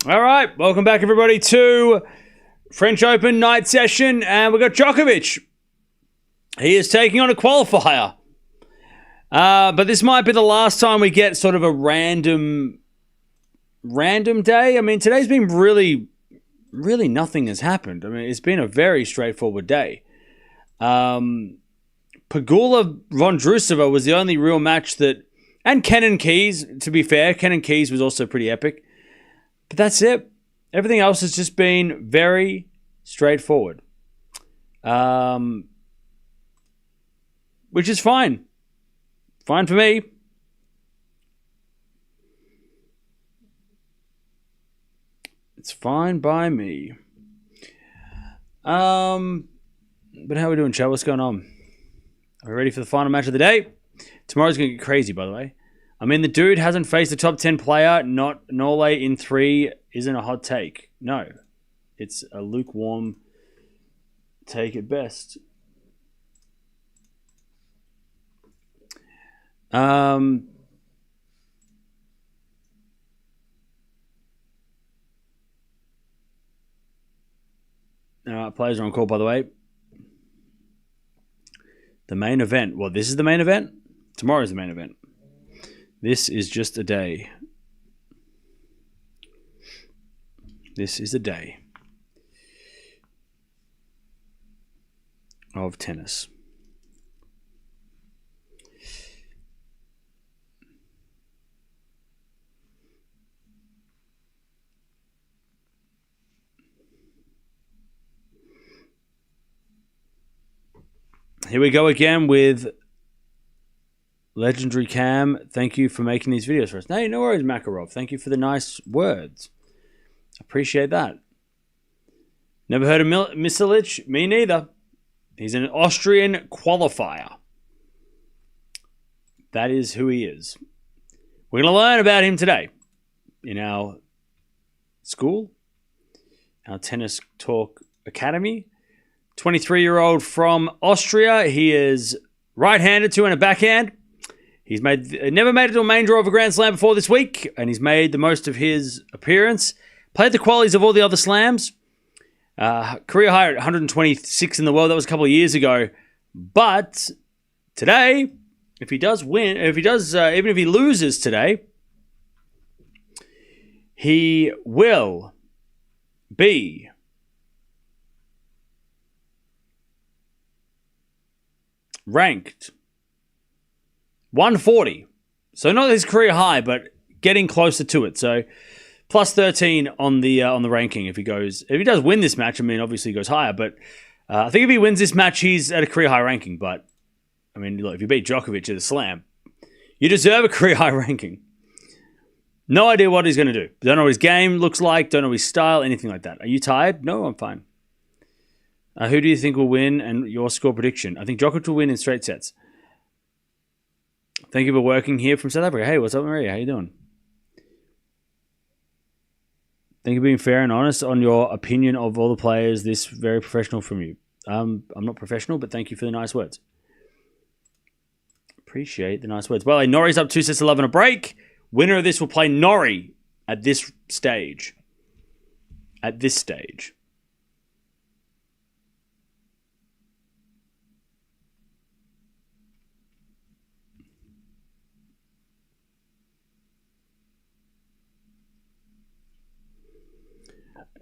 All right, welcome back, everybody, to French Open night session, and we've got Djokovic. He is taking on a qualifier. But this might be the last time we get sort of a random day. I mean, today's been really nothing has happened. I mean, it's been a very straightforward day. Pegula Vondrousova was the only real match that... And Kenin Keys, to be fair. Kenin Keys was also pretty epic. But that's it. Everything else has just been very straightforward. Which is fine. Fine for me. It's fine by me. But how are we doing, chat? What's going on? Are we ready for the final match of the day? Tomorrow's going to get crazy, by the way. I mean, the dude hasn't faced a top 10 player. Not Nole in 3 isn't a hot take. No. It's a lukewarm take at best. Players are on call, by the way. The main event. Well, this is the main event. Tomorrow's the main event. This is just a day. This is a day of tennis. Here we go again with Legendary Cam. Thank you for making these videos for us. Hey, no worries, Makarov. Thank you for the nice words. Appreciate that. Never heard of Misolic? Me neither. He's an Austrian qualifier. That is who he is. We're going to learn about him today in our school, our Tennis Talk Academy. 23-year-old from Austria. He is right-handed to and a backhand. He's never made it to a main draw of a Grand Slam before this week, and he's made the most of his appearance. Played the qualies of all the other slams. Career high at 126 in the world. That was a couple of years ago. But today, if he does win, even if he loses today, he will be ranked 140. So not his career high, but getting closer to it. So plus 13 on the ranking if he does win this match. I mean, obviously he goes higher, but I think if he wins this match, he's at a career high ranking. But I mean, look, if you beat Djokovic at a slam, you deserve a career high ranking. No idea what he's going to do. Don't know what his game looks like. Don't know his style, anything like that. Are you tired? No, I'm fine. Who do you think will win and your score prediction? I think Djokovic will win in straight sets. Thank you for working here from South Africa. Hey, what's up, Maria? How you doing? Thank you for being fair and honest on your opinion of all the players. This very professional from you. I'm not professional, but thank you for the nice words. Appreciate the nice words. Well, Norrie's up 2-11 a break. Winner of this will play Norrie at this stage. At this stage.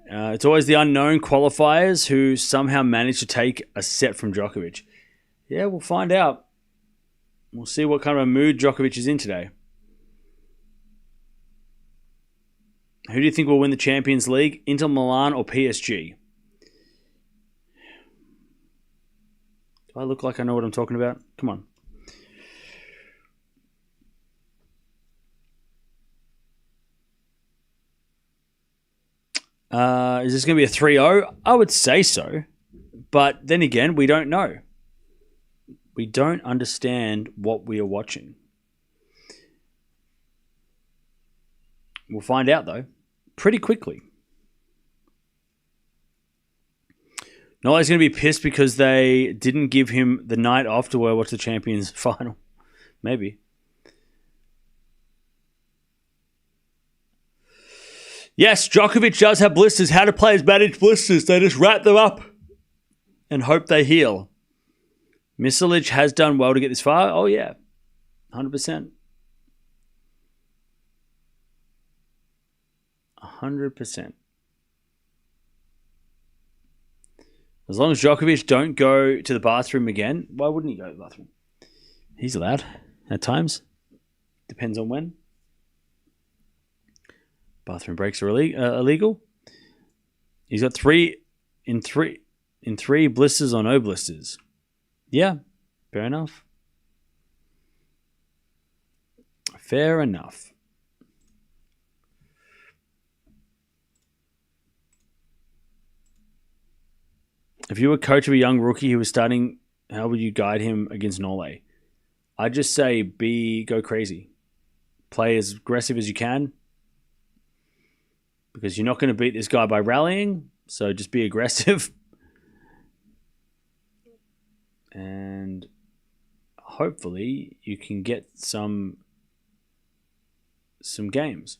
It's always the unknown qualifiers who somehow manage to take a set from Djokovic. Yeah, we'll find out. We'll see what kind of a mood Djokovic is in today. Who do you think will win the Champions League? Inter Milan or PSG? Do I look like I know what I'm talking about? Come on. Is this going to be a 3-0? I would say so. But then again, we don't know. We don't understand what we are watching. We'll find out, though, pretty quickly. Noel's going to be pissed because they didn't give him the night off to watch the Champions final. Maybe. Yes, Djokovic does have blisters. How do players manage blisters? They just wrap them up and hope they heal. Misolic has done well to get this far. Oh, yeah. 100%. 100%. As long as Djokovic don't go to the bathroom again, why wouldn't he go to the bathroom? He's allowed at times. Depends on when. Bathroom breaks are illegal. He's got three blisters or no blisters. Yeah, fair enough. Fair enough. If you were coach of a young rookie who was starting, how would you guide him against Norway? I'd just say go crazy. Play as aggressive as you can. Because you're not going to beat this guy by rallying. So just be aggressive. And hopefully you can get some games.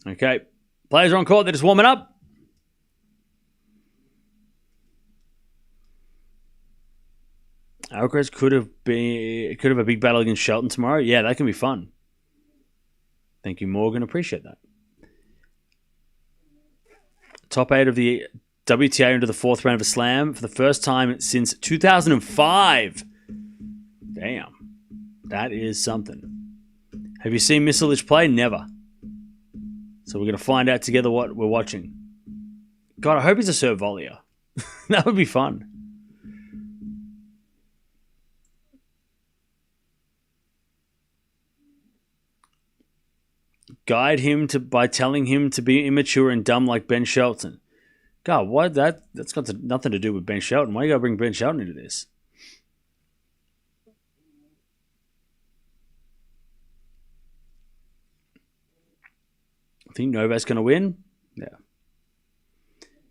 Okay. Players are on court. They're just warming up. Alcaraz could have a big battle against Shelton tomorrow. Yeah, that can be fun. Thank you, Morgan. Appreciate that. Top 8 of the WTA into the 4th round of a slam for the first time since 2005. Damn. That is something. Have you seen Misolic play? Never. So we're going to find out together what we're watching. God, I hope he's a serve volleyer. That would be fun. Guide him by telling him to be immature and dumb like Ben Shelton. God, what? That's got nothing to do with Ben Shelton. Why you gotta bring Ben Shelton into this? I think Novak's going to win. Yeah.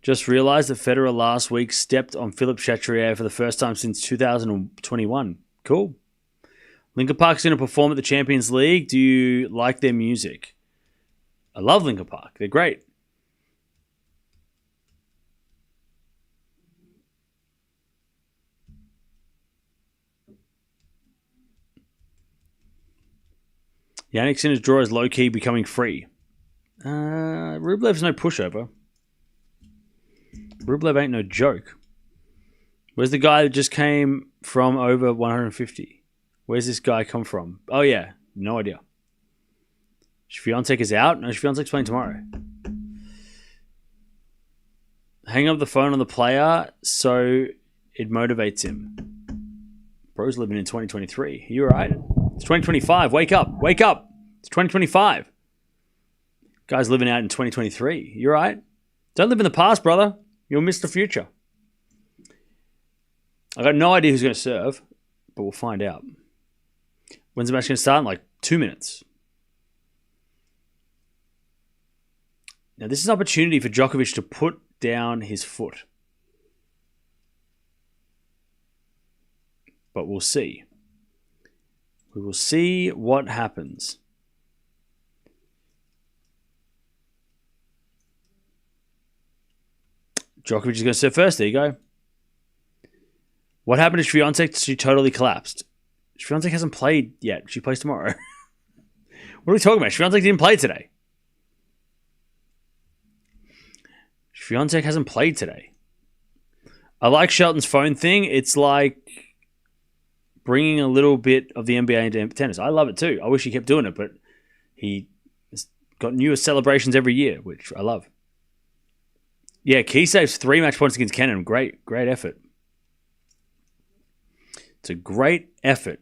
Just realized that Federer last week stepped on Filip Misolic for the first time since 2021. Cool. Linkin Park's going to perform at the Champions League. Do you like their music? I love Linkin Park. They're great. Jannik Sinner's draw is low-key becoming free. Rublev's no pushover. Rublev ain't no joke. Where's the guy that just came from over 150? Where's this guy come from? Oh, yeah. No idea. Swiatek is out? No, Swiatek's playing tomorrow. Hang up the phone on the player so it motivates him. Bro's living in 2023. You alright? It's 2025. Wake up. Wake up. It's 2025. Guy's living out in 2023. You alright? Don't live in the past, brother. You'll miss the future. I got no idea who's going to serve, but we'll find out. When's the match going to start? In like 2 minutes. Now, this is an opportunity for Djokovic to put down his foot. But we'll see. We will see what happens. Djokovic is going to serve first. There you go. What happened to Swiatek? She totally collapsed. Swiatek hasn't played yet. She plays tomorrow. What are we talking about? Swiatek didn't play today. Swiatek hasn't played today. I like Shelton's phone thing. It's like bringing a little bit of the NBA into tennis. I love it too. I wish he kept doing it, but he has got newer celebrations every year, which I love. Yeah, Key saves 3 match points against Cannon. Great effort. It's a great effort.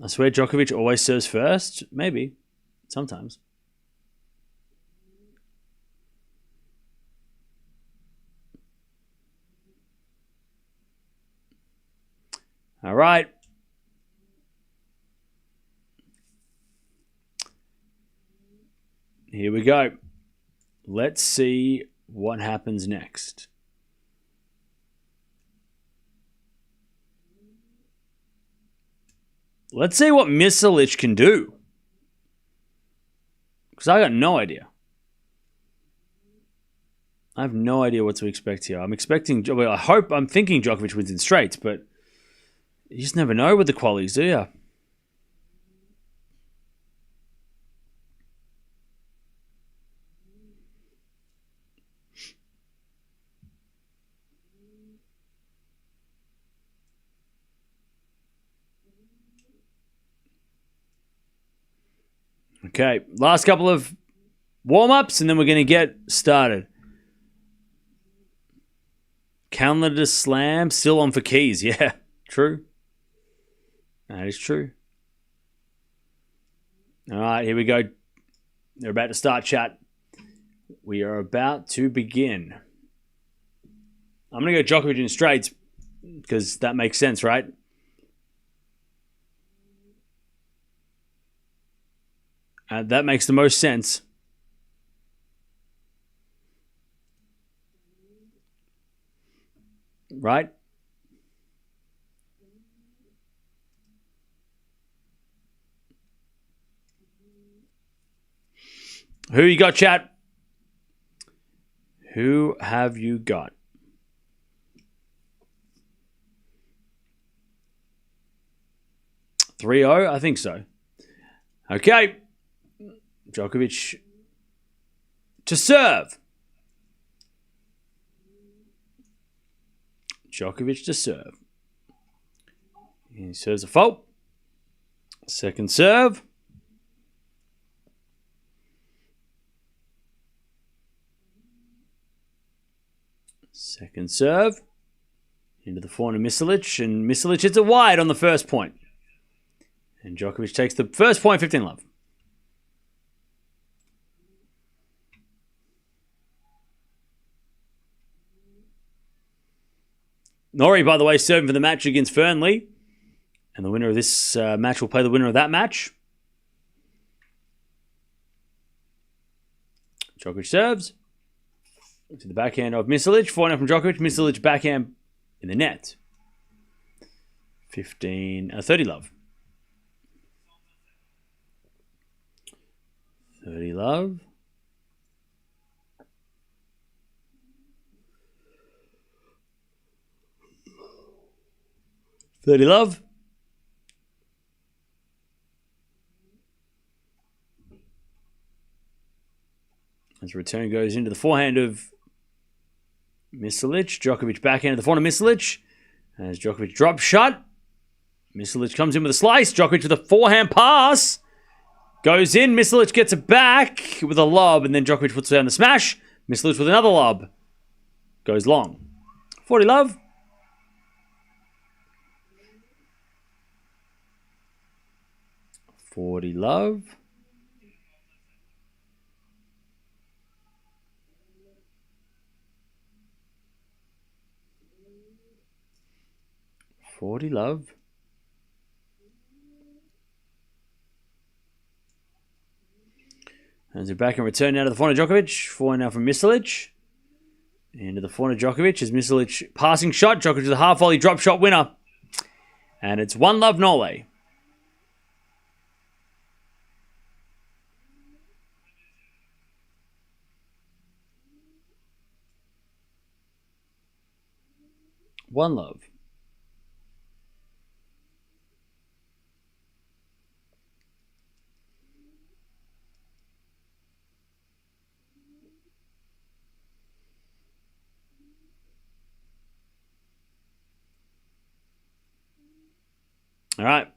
I swear Djokovic always serves first. Maybe. Sometimes. All right. Here we go. Let's see what happens next. Let's see what Misolic can do. Because I got no idea. I have no idea what to expect here. I'm thinking Djokovic wins in straights, but you just never know with the qualies, do you? Okay, last couple of warm-ups, and then we're going to get started. Canada Slam, still on for keys. Yeah, true. That is true. All right, here we go. They're about to start, chat. We are about to begin. I'm going to go Djokovic in straights because that makes sense, right? That makes the most sense. Right? Who you got, chat? Who have you got? (3-0), I think so. Okay. Djokovic to serve. Djokovic to serve. He serves a fault. Second serve. Second serve. Into the forehand of Misolic. And Misolic hits it wide on the first point. And Djokovic takes the first point, 15-love. Norrie, by the way, serving for the match against Fernley. And the winner of this match will play the winner of that match. Djokovic serves. To the backhand of Misolic. Forehand from Djokovic. Misolic backhand in the net. 30-love. 30-love. (30-love). As the return goes into the forehand of Misolic. Djokovic backhand to the forehand of Misolic. As Djokovic drops shot. Misolic comes in with a slice. Djokovic with a forehand pass. Goes in. Misolic gets it back with a lob. And then Djokovic puts down the smash. Misolic with another lob. Goes long. 40-love. 40-love. As they're back and return now to the forehand of Djokovic. Forehand now from Misolic. Into the forehand of Djokovic as Misolic passing shot. Djokovic with a half volley drop shot winner. And it's 1-love Norway. One love. All right.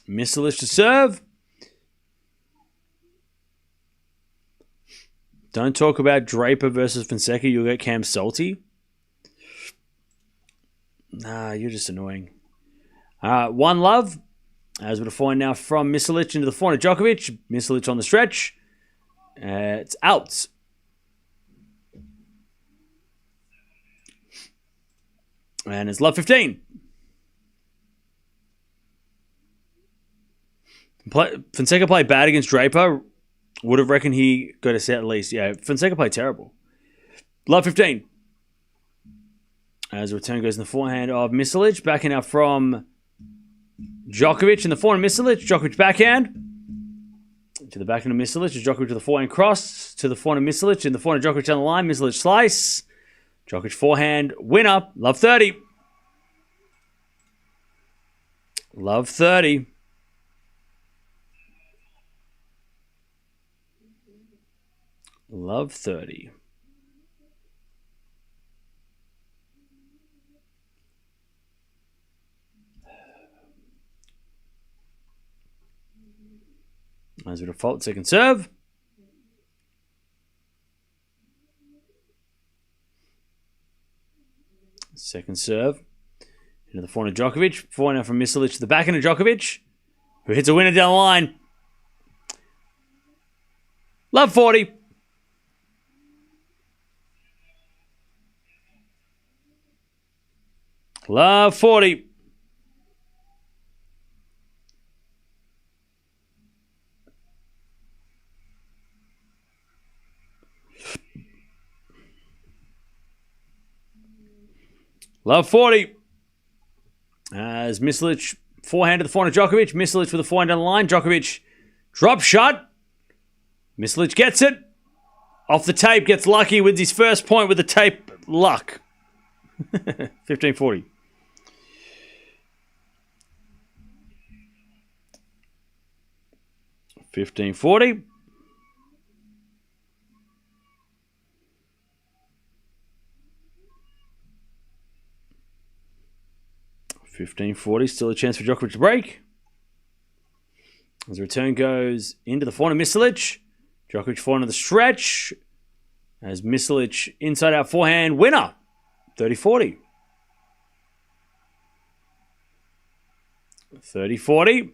Misolic to serve. Don't talk about Draper versus Fonseca. You'll get Cam salty. Nah, you're just annoying. 1-love. As we're forehand now from Misolic into the forehand of Djokovic. Misolic on the stretch. It's out. And it's love 15. Fonseca played bad against Draper. Would have reckoned he got a set at least. Yeah, Fonseca played terrible. Love 15. As the return goes in the forehand of Misolic. Backhand out from Djokovic in the forehand of Misolic. Djokovic backhand. To the backhand of Misolic. Djokovic to the forehand cross. To the forehand of Misolic. In the forehand of Djokovic down the line. Misolic slice. Djokovic forehand. Winner. Love 30. Love 30. Love 30. As a default, second serve. Second serve. Into the forehand of Djokovic. Forehand from Misolic to the backhand of Djokovic, who hits a winner down the line. Love 40. Love 40. Love 40. As Misolic forehand to the forehand of Djokovic. Misolic with the forehand down the line. Djokovic drop shot. Misolic gets it. Off the tape, gets lucky with his first point with the tape luck. 15-40. $15.40. $15.40. Still a chance for Djokovic to break. As the return goes into the forehand of Misolic. Djokovic forehand of the stretch. As Misolic inside out forehand. Winner. 30-40. 30-40.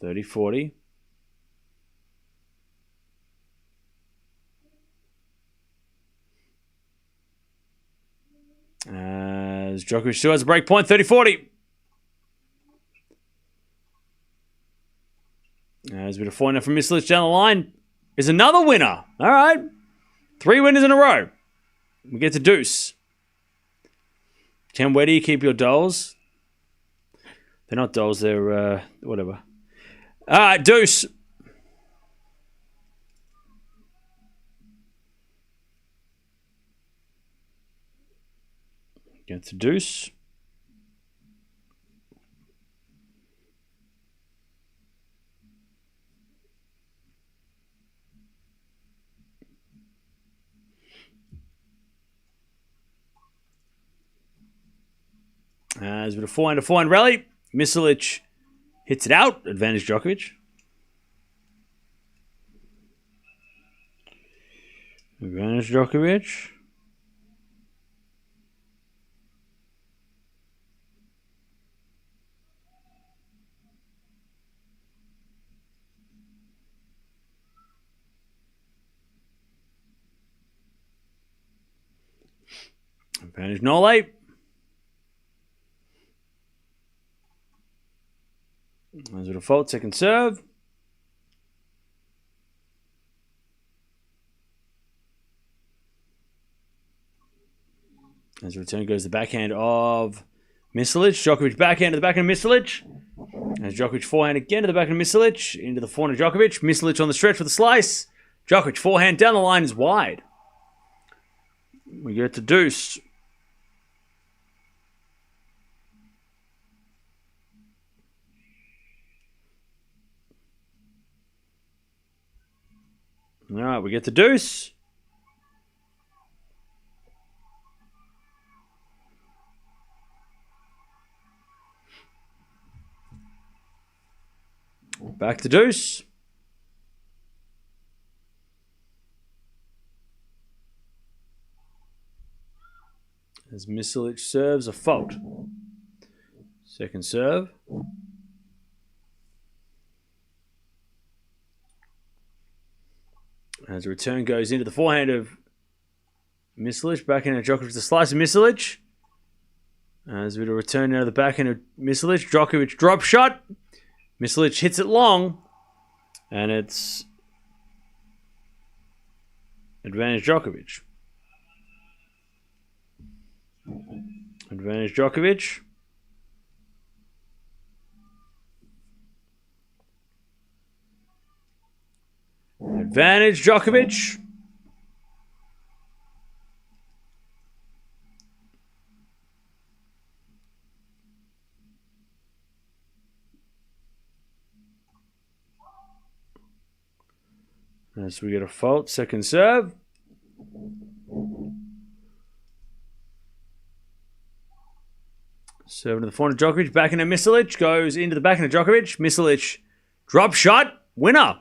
$30.40. As Djokovic still has a break point, 30-40. As a bit of forehand from Misolic down the line is another winner. All right. 3 winners in a row. We get to deuce. Tim, where do you keep your dolls? They're not dolls, they're whatever. All right, deuce. Get to deuce. As with a forehand rally, Misolic hits it out. Advantage Djokovic. Advantage Djokovic. Advantage Nole. As a default, second serve. As a return goes the backhand of Misolic. Djokovic backhand to the backhand of Misolic. As Djokovic forehand again to the backhand of Misolic. Into the forehand of Djokovic. Misolic on the stretch with a slice. Djokovic forehand down the line is wide. We get to deuce. All right, we get to deuce. Back to deuce. As Misolic serves a fault. Second serve. As a return goes into the forehand of Misolic. Backhand of Djokovic, the slice of Misolic. As we return now to the backhand of Misolic. Djokovic drop shot. Misolic hits it long. And it's advantage Djokovic. Advantage Djokovic. Advantage Djokovic. As we get a fault, second serve. Serving to the forehand of Djokovic. Backhand of Misolic. Goes into the backhand of Djokovic. Misolic. Drop shot. Winner.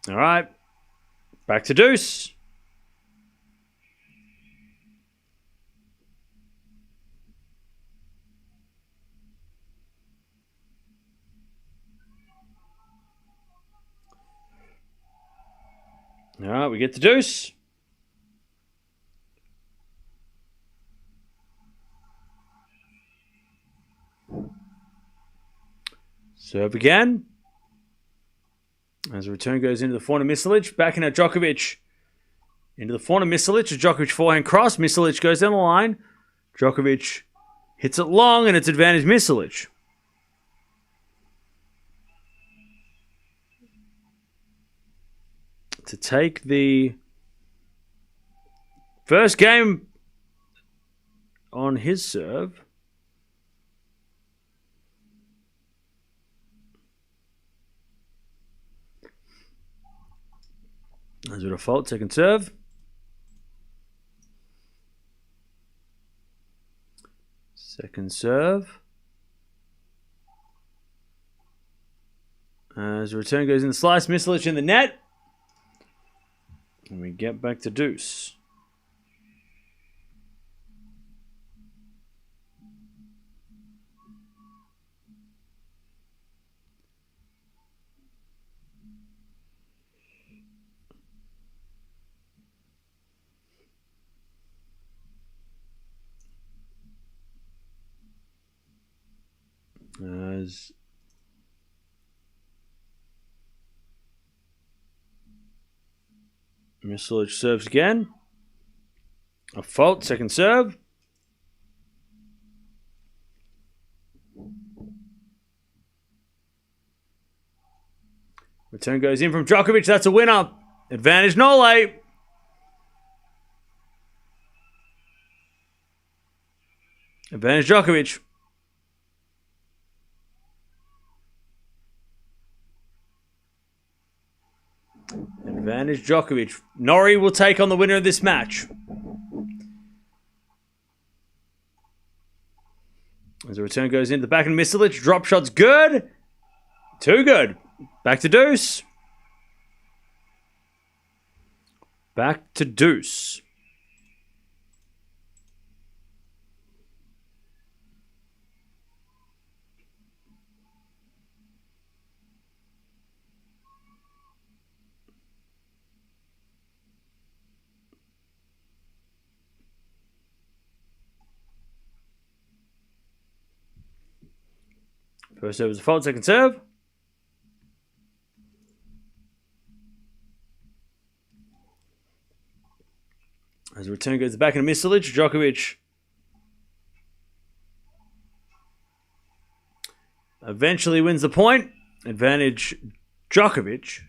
All right. Back to deuce. All right, we get the deuce. Serve again. As the return goes into the forehand of Misolic. Backhand at Djokovic. Into the forehand of Misolic. A Djokovic forehand cross. Misolic goes down the line. Djokovic hits it long, and it's advantage Misolic. To take the first game on his serve. As a default, second serve. Second serve. As the return goes in the slice, Misolic in the net. And we get back to deuce. As Misolic serves again. A fault, second serve. Return goes in from Djokovic. That's a winner. Advantage Nole. Advantage Djokovic. Advantage Djokovic. Norrie will take on the winner of this match. As the return goes into the back of Misolic. Drop shot's good. Too good. Back to deuce. Back to deuce. First serve is a fault, second serve. As the return goes back into Misolic, Djokovic eventually wins the point. Advantage Djokovic.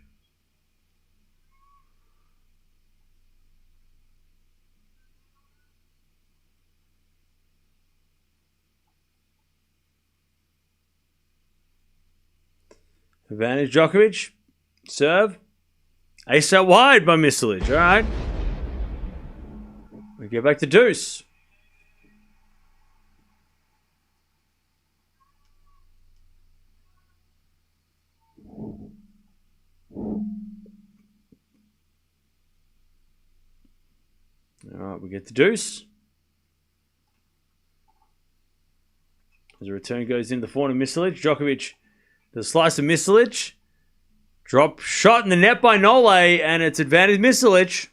Advantage Djokovic. Serve. Ace out wide by Misolic. All right. We get back to deuce. All right, we get the deuce. As the return goes in the forehand of Misolic, Djokovic, the slice of Misolic. Drop shot in the net by Nole, and it's advantage Misolic.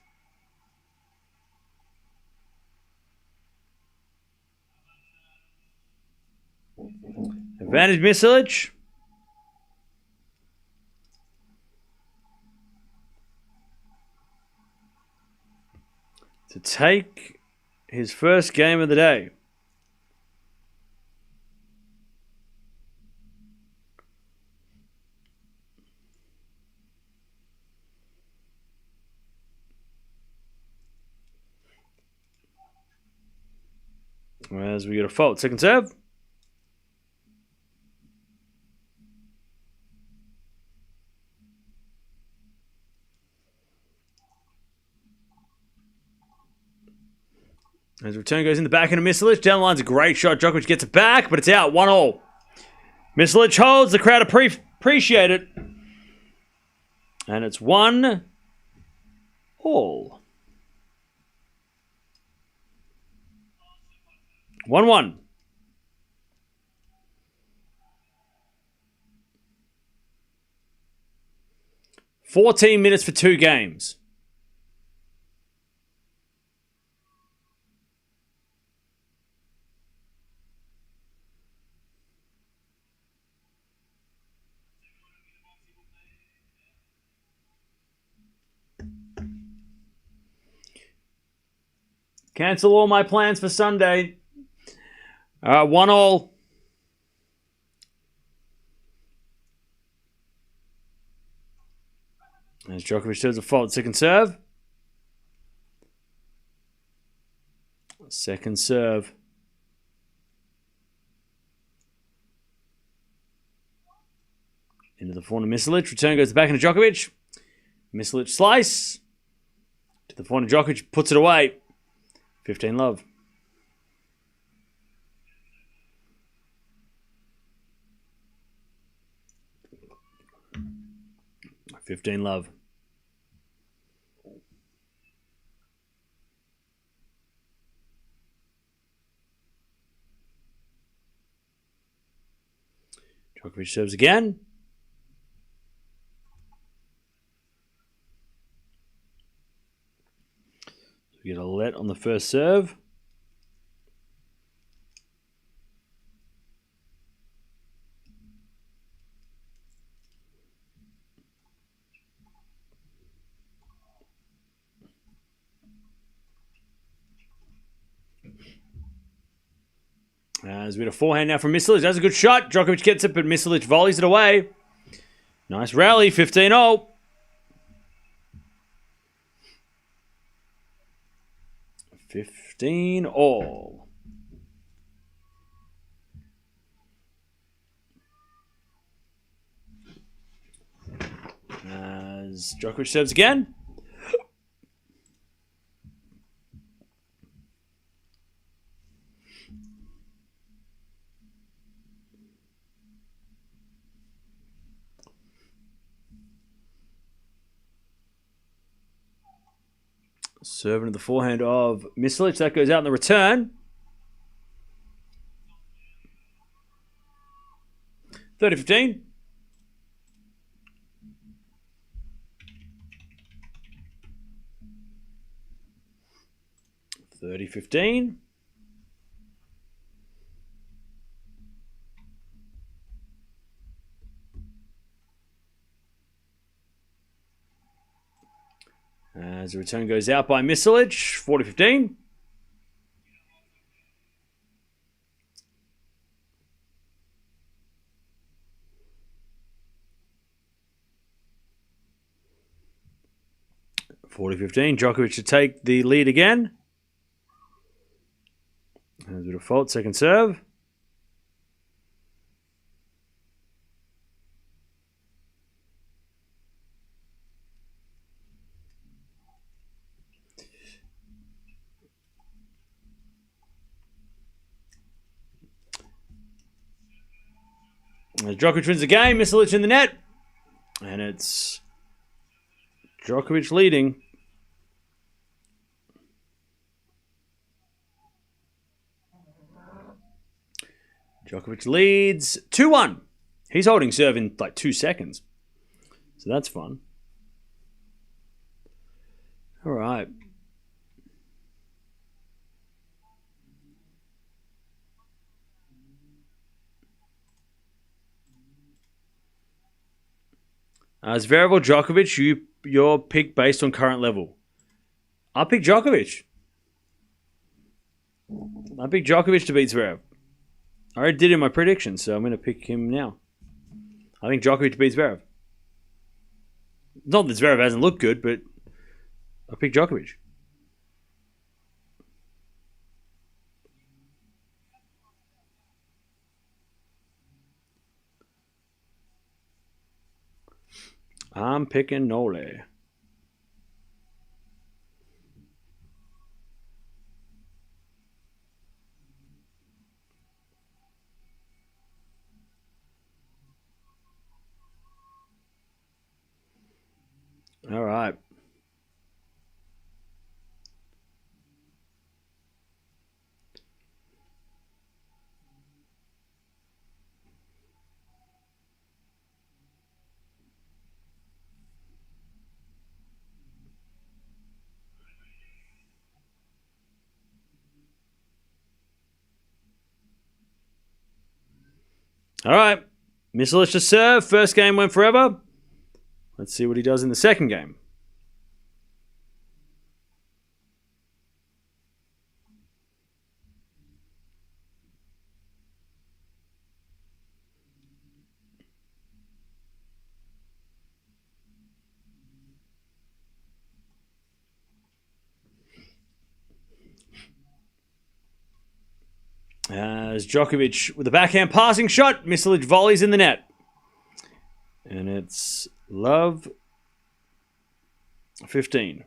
Advantage Misolic. To take his first game of the day. As we get a fault. Second serve. As return goes in the back into Misolic. Down the line's a great shot. Djokovic gets it back, but it's out. 1-1. Misolic holds. The crowd appreciate it. And it's 1-1. 1-1. "14 minutes for 2 games. Cancel all my plans for Sunday. 1-1. As Djokovic shows a fault. Second serve. Second serve. Into the forehand of Misolic. Return goes back into Djokovic. Misolic slice. To the forehand of Djokovic. Puts it away. 15-love. 15-love. Djokovic serves again. So we get a let on the first serve. As we get a forehand now from Misolic. That's a good shot. Djokovic gets it, but Misolic volleys it away. Nice rally. 15-0. 15-all. As Djokovic serves again. Serving to the forehand of Misolic. That goes out in the return. 30-15. As the return goes out by Misolic. 40-15. Djokovic to take the lead again. As a default, second serve. As Djokovic wins the game, Misolic in the net. And it's Djokovic leading. Djokovic leads 2-1. He's holding serve in like 2 seconds. So that's fun. All right. Zverev or Djokovic, your pick based on current level. I'll pick Djokovic. I picked Djokovic to beat Zverev. I already did in my predictions, so I'm going to pick him now. I think Djokovic beats Zverev. Not that Zverev hasn't looked good, but I picked Djokovic. I'm picking Nole. All right. All right. Misolic to serve. First game went forever. Let's see what he does in the second game. As Djokovic with a backhand passing shot, Misolic volleys in the net. And it's love 15.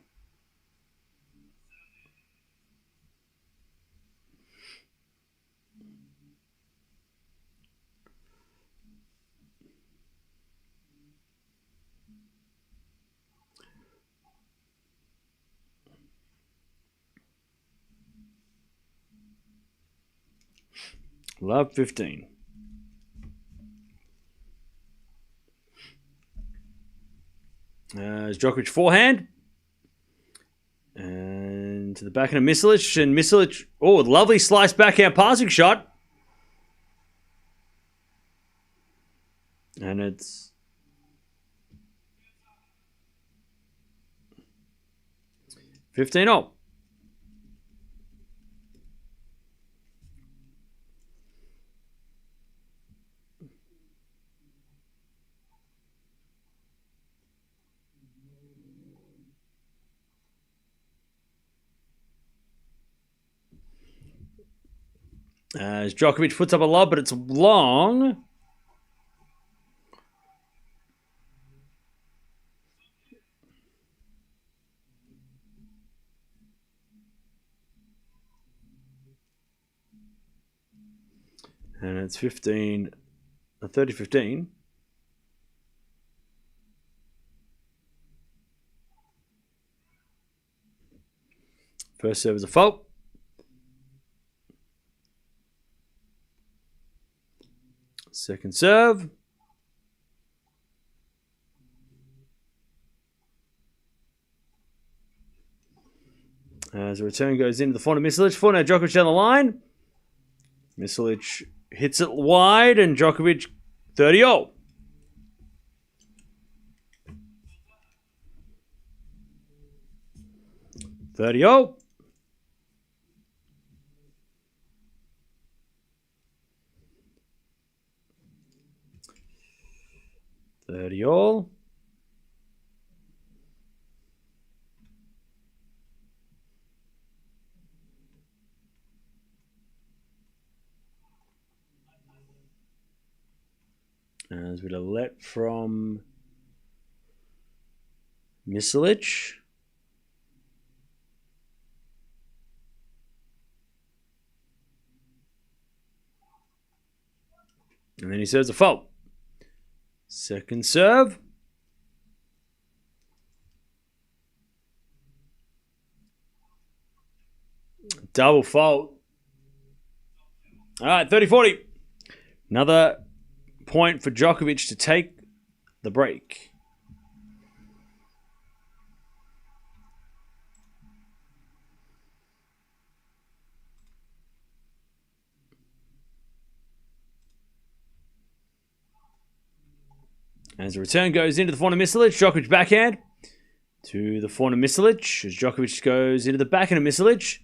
Love 15. Djokovic forehand. And to the backhand of Misolic. And Misolic, oh, lovely slice backhand passing shot. And it's $15. As Djokovic puts up a lob, but it's long. And it's 30-15. First serve is a fault. Second serve. As the return goes into the forehand of Misolic. Forehand Djokovic down the line. Misolic hits it wide and Djokovic 30-0. $30. $30. As with a let from Misolic. And then he serves a fault. Second serve. Double fault. All right, 30-40. Another point for Djokovic to take the break. As the return goes into the forehand of Misolic, Djokovic backhand to the forehand of Misolic. As Djokovic goes into the backhand of Misolic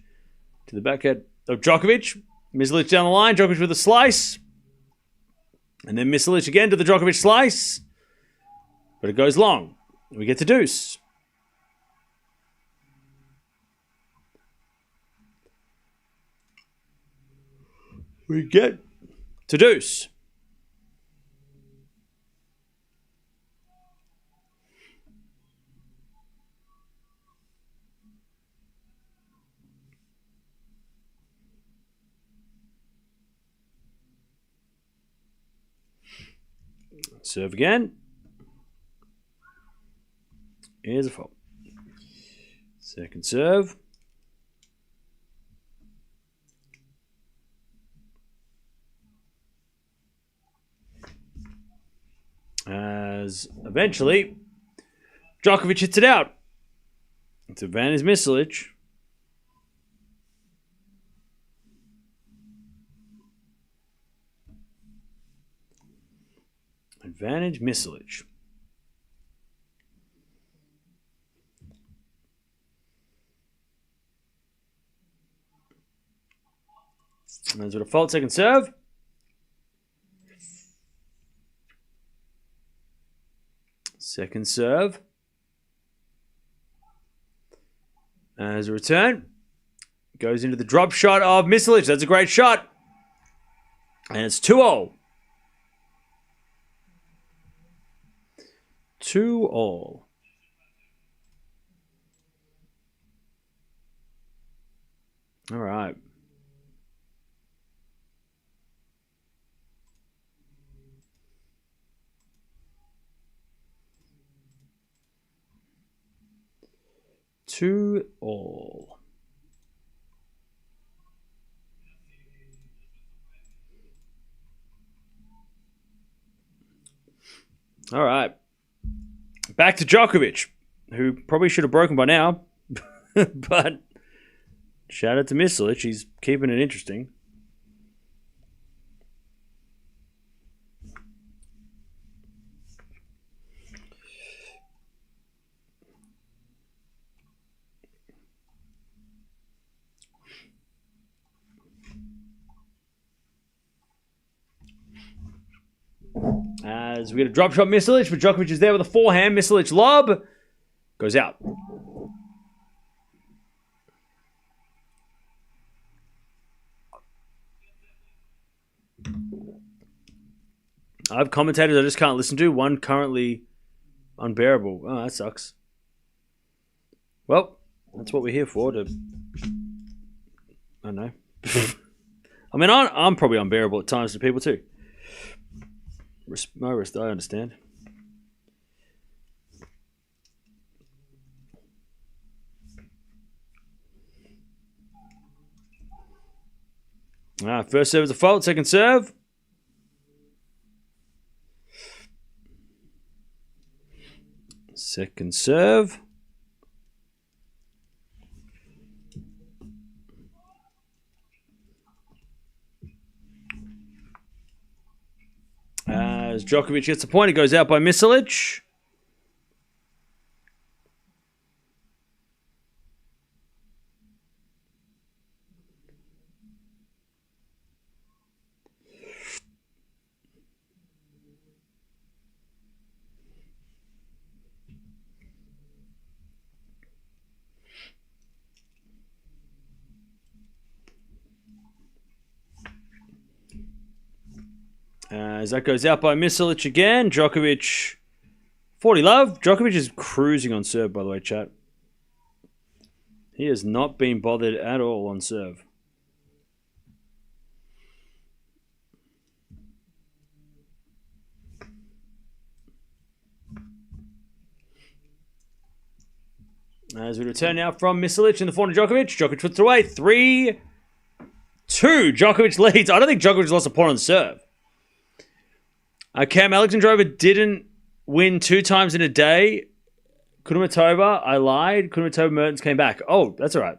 to the backhand of Djokovic. Misolic down the line, Djokovic with a slice. And then Misolic again to the Djokovic slice. But it goes long. We get to deuce. We get to deuce. Serve again. Here's a fault. Second serve. As eventually Djokovic hits it out. It's advantage Misolic. Advantage Misolic. There's a fault, second serve. Second serve. As a return. Goes into the drop shot of Misolic. That's a great shot. And it's 2-0. 2-2. All right. Two all. All right. Back to Djokovic, who probably should have broken by now. But shout out to Misolic. He's keeping it interesting. As we get a drop shot, Misolic, but Djokovic is there with a forehand. Misolic lob goes out. I have commentators I just can't listen to. One currently unbearable. Oh, that sucks. Well, that's what we're here for. I don't know. I mean, I'm probably unbearable at times to people too. I understand. First serve is a fault. Second serve. Second serve. As Djokovic gets the point, it goes out by Misolic. As that goes out by Misolic again. Djokovic, 40 love. Djokovic is cruising on serve, by the way, chat. He has not been bothered at all on serve. As we return now from Misolic in the forehand of Djokovic. Djokovic puts it away. 3-2. Djokovic leads. I don't think Djokovic lost a point on serve. Cam, Alexandra Eala didn't win 2 times in a day. Kudermetova, I lied. Kudermetova Mertens came back. Oh, that's all right.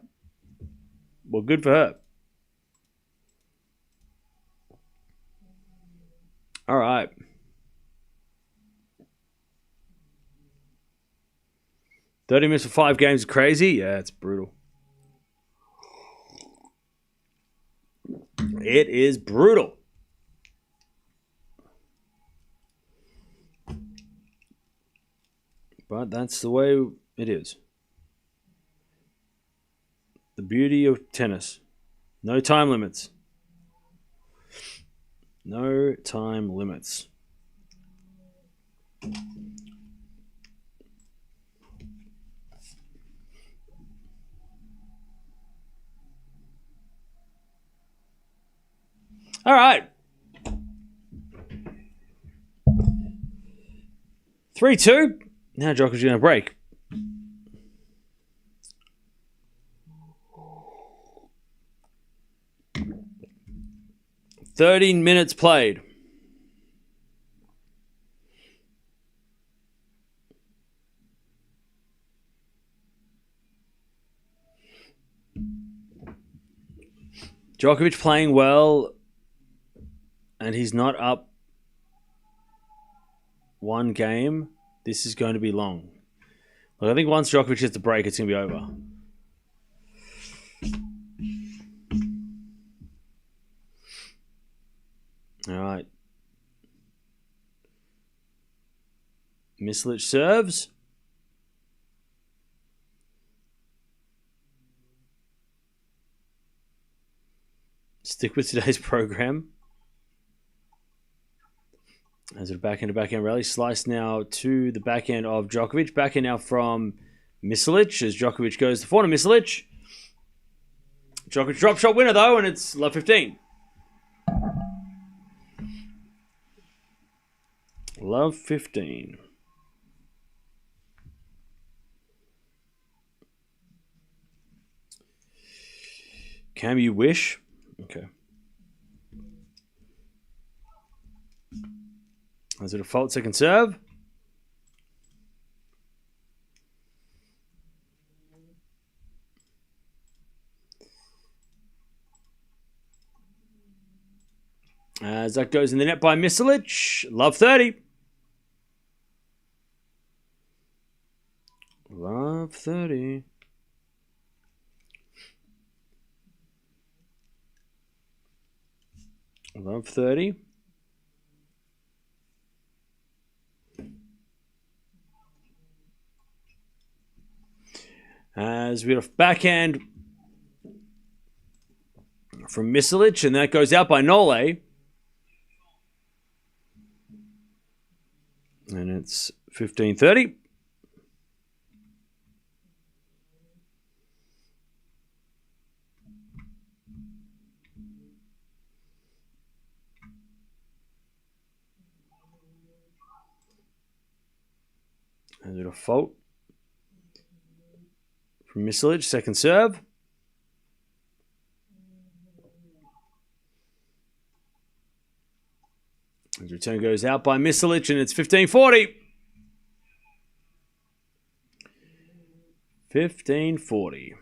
Well, good for her. All right. 30 minutes for 5 games is crazy. Yeah, it's brutal. It is brutal. But that's the way it is. The beauty of tennis. No time limits. No time limits. All right. 3-2. Now Djokovic is going to break. "13 minutes played. Djokovic playing well, and he's not up one game. This is going to be long. Look, I think once Djokovic hits the break, it's going to be over. All right. Misolic serves. Stick with today's program. As a backhand rally. Slice now to the backhand of Djokovic. Backhand now from Misolic as Djokovic goes to forehand Misolic. Djokovic drop shot winner though, and it's love 15. Love 15. Can you wish? Okay. As a default second serve. As that goes in the net by Misolic. Love 30. Love 30. Love 30. As we have backhand from Misolic, and that goes out by Nole. And it's 15-30. As a default from Misolic, second serve. As return goes out by Misolic, and it's 15-40. 15-40.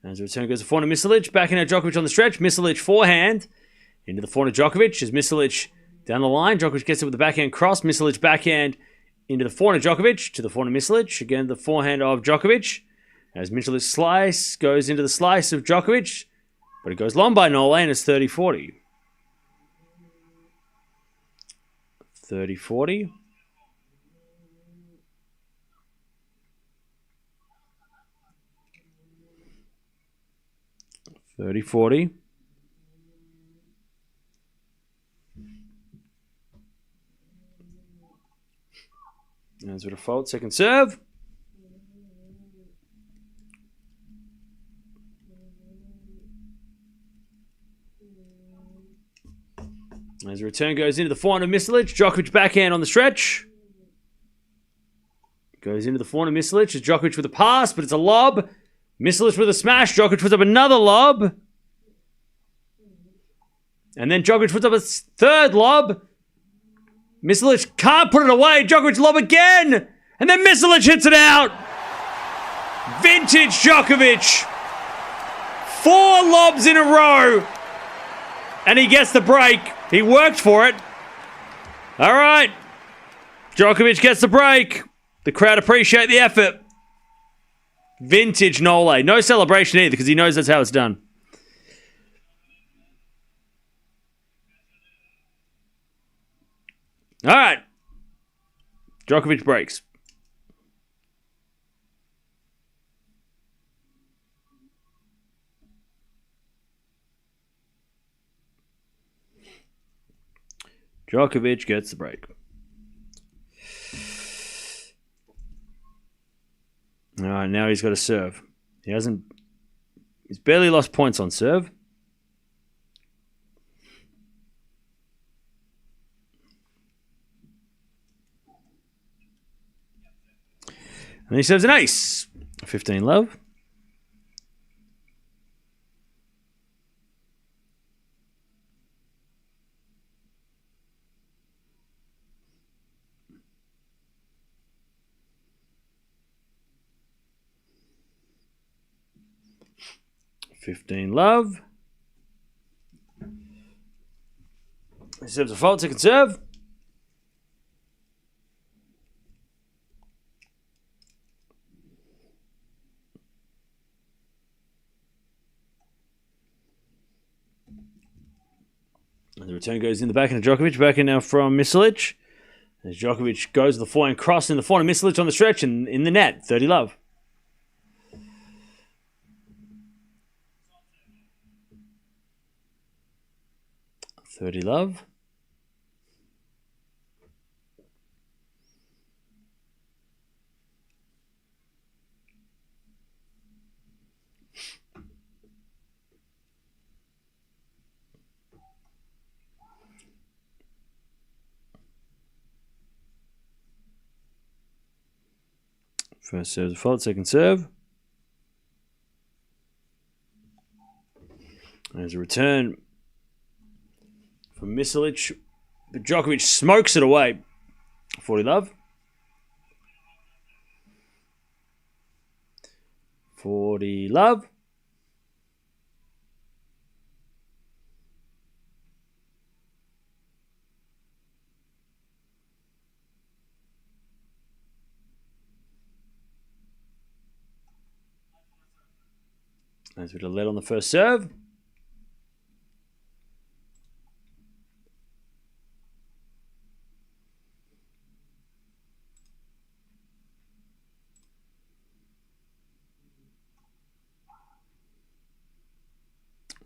As the return goes to forehand Misolic. Backhand at Djokovic on the stretch. Misolic forehand into the forehand of Djokovic. As Misolic down the line. Djokovic gets it with the backhand cross. Misolic backhand into the forehand of Djokovic. To the forehand of Misolic. Again, the forehand of Djokovic. As Misolic slice goes into the slice of Djokovic. But it goes long by Nole, and it's 30-40. 30-40. 30-40. As a default, second serve. As a return goes into the forehand of Misolic. Djokovic backhand on the stretch. Goes into the forehand of Misolic. As Djokovic with a pass, but it's a lob. Misolic with a smash. Djokovic puts up another lob. And then Djokovic puts up a third lob. Misolic can't put it away. Djokovic lob again. And then Misolic hits it out. Vintage Djokovic. 4 lobs in a row. And he gets the break. He worked for it. All right. Djokovic gets the break. The crowd appreciate the effort. Vintage Nole. No celebration either because he knows that's how it's done. All right. Djokovic breaks. Djokovic gets the break. All right, now he's got to serve. He's barely lost points on serve. And he serves an ace. 15 love. He serves a fault, second serve. And the return goes in the backhand of Djokovic. Backhand now from Misolic. As Djokovic goes to the forehand cross in the forehand. Misolic on the stretch and in the net. 30 love. First serve, fault, second serve. There's a return from Misolic, but Djokovic smokes it away. 40 love. 40 love. Nice bit of lead on the first serve.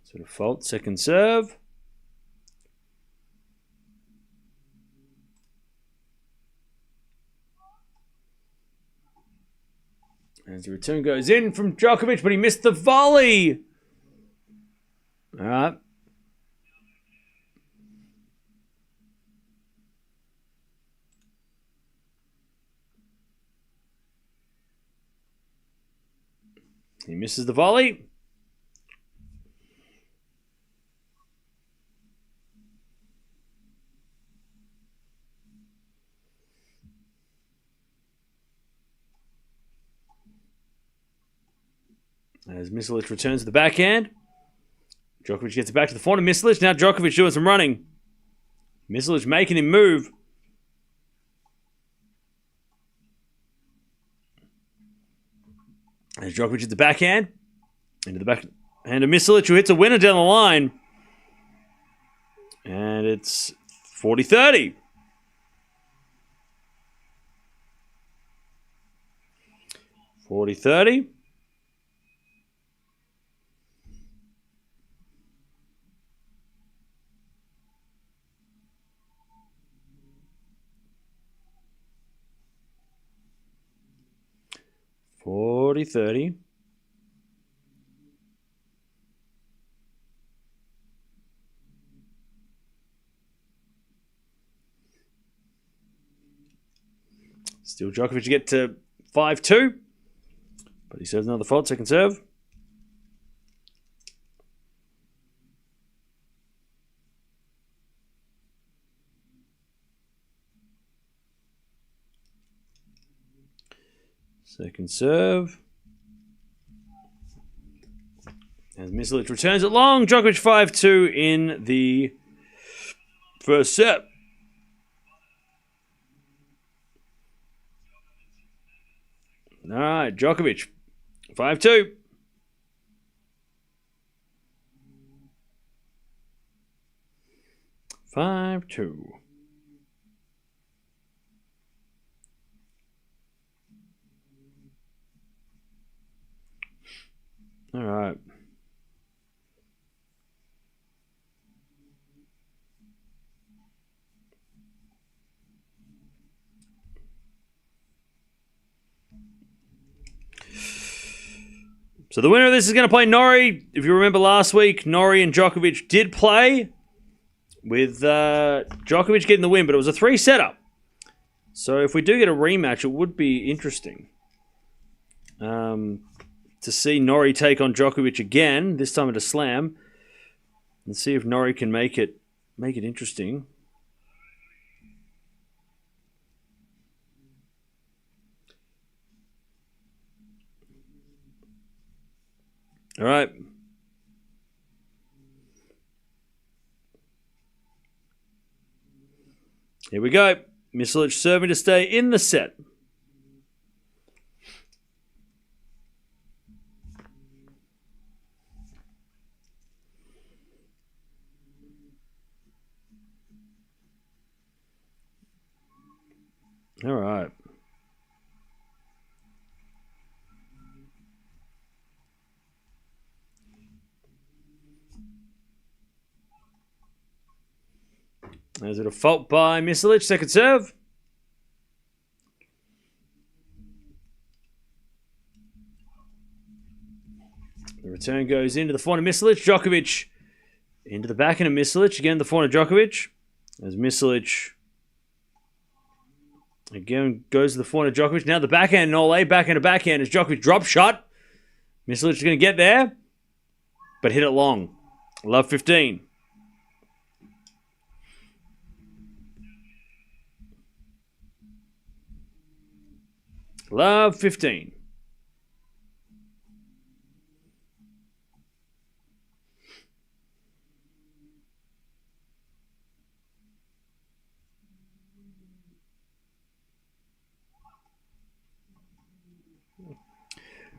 Sort of fault, second serve. As the return goes in from Djokovic, but he missed the volley. All right. He misses the volley. As Misolic returns to the backhand. Djokovic gets it back to the forehand. Misolic. Now Djokovic doing some running. Misolic making him move. As Djokovic at the backhand. Into the backhand of Misolic, who hits a winner down the line. And it's 40-30. 40-30. Still Djokovic to get to 5-2. But he serves another fault, second serve. Second serve. As Misolic returns it long. Djokovic 5-2 in the first set. All right, Djokovic 5-2. All right. So the winner of this is going to play Norrie. If you remember last week, Norrie and Djokovic did play, with Djokovic getting the win, but it was a 3-setter. So if we do get a rematch, it would be interesting to see Norrie take on Djokovic again, this time at a slam, and see if Norrie can make it interesting. All right. Here we go. Misolic serving to stay in the set. All right. There's a fault by Misolic, second serve. The return goes into the forehand of Misolic. Djokovic into the backhand of Misolic. Again, the forehand of Djokovic. As Misolic again goes to the forehand of Djokovic. Now the backhand, Nole. Backhand to backhand as Djokovic drop shot. Misolic is going to get there, but hit it long. Love 15. Love 15.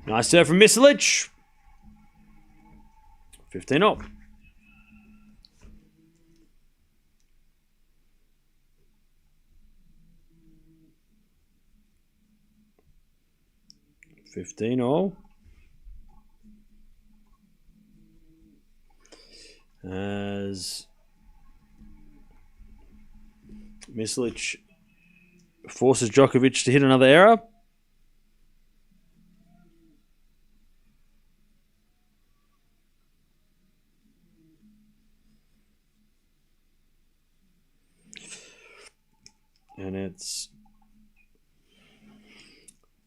Nice serve from Misolic. 15-0. As Misolic forces Djokovic to hit another error. And it's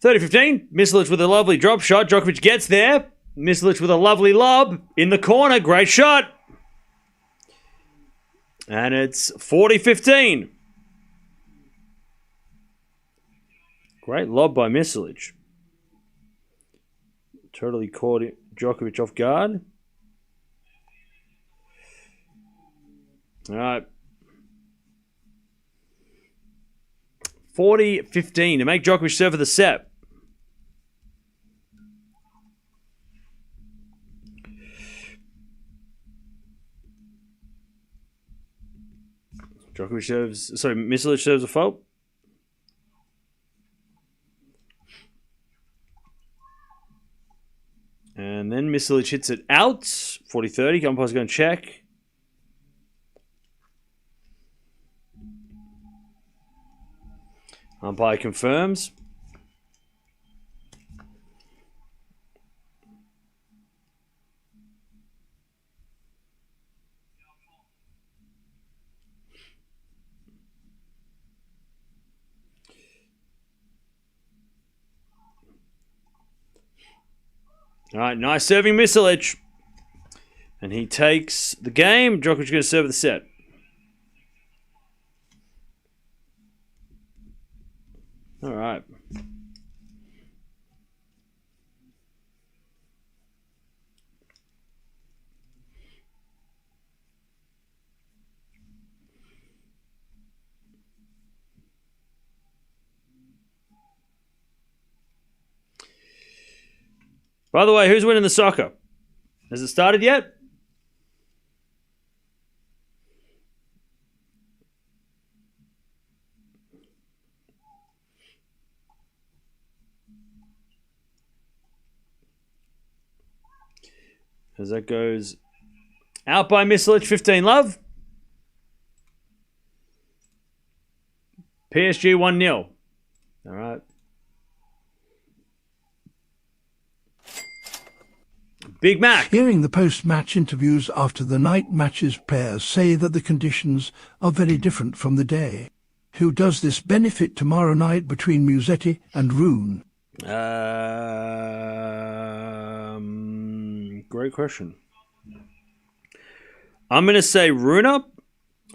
30-15. Misolic with a lovely drop shot. Djokovic gets there. Misolic with a lovely lob in the corner. Great shot. And it's 40-15. Great lob by Misolic. Totally caught Djokovic off guard. All right. 40-15 to make Djokovic serve for the set. Misolic serves a fault. And then Misolic hits it out. 40-30. Umpire's going to check. Umpire confirms. All right, nice serving Misolic. And he takes the game. Djokovic is going to serve the set. All right. By the way, who's winning the soccer? Has it started yet? As that goes out by Misolic, 15 love. PSG 1-0. All right. Big Mac. Hearing the post-match interviews after the night matches, players say that the conditions are very different from the day. Who does this benefit tomorrow night between Musetti and Rune? Great question. I'm going to say Rune,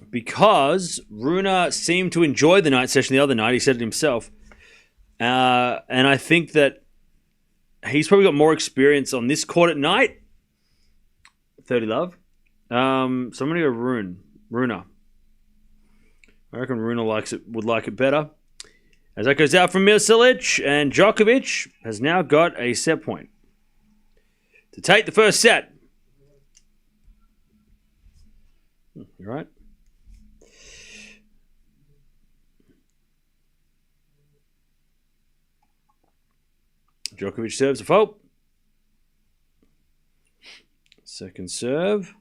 because Rune seemed to enjoy the night session the other night. He said it himself. And I think that he's probably got more experience on this court at night. 30 love. So I'm going to go Rune. I reckon Rune would like it better. As that goes out from Misolic, and Djokovic has now got a set point to take the first set. You right? Djokovic serves a fault. Second serve.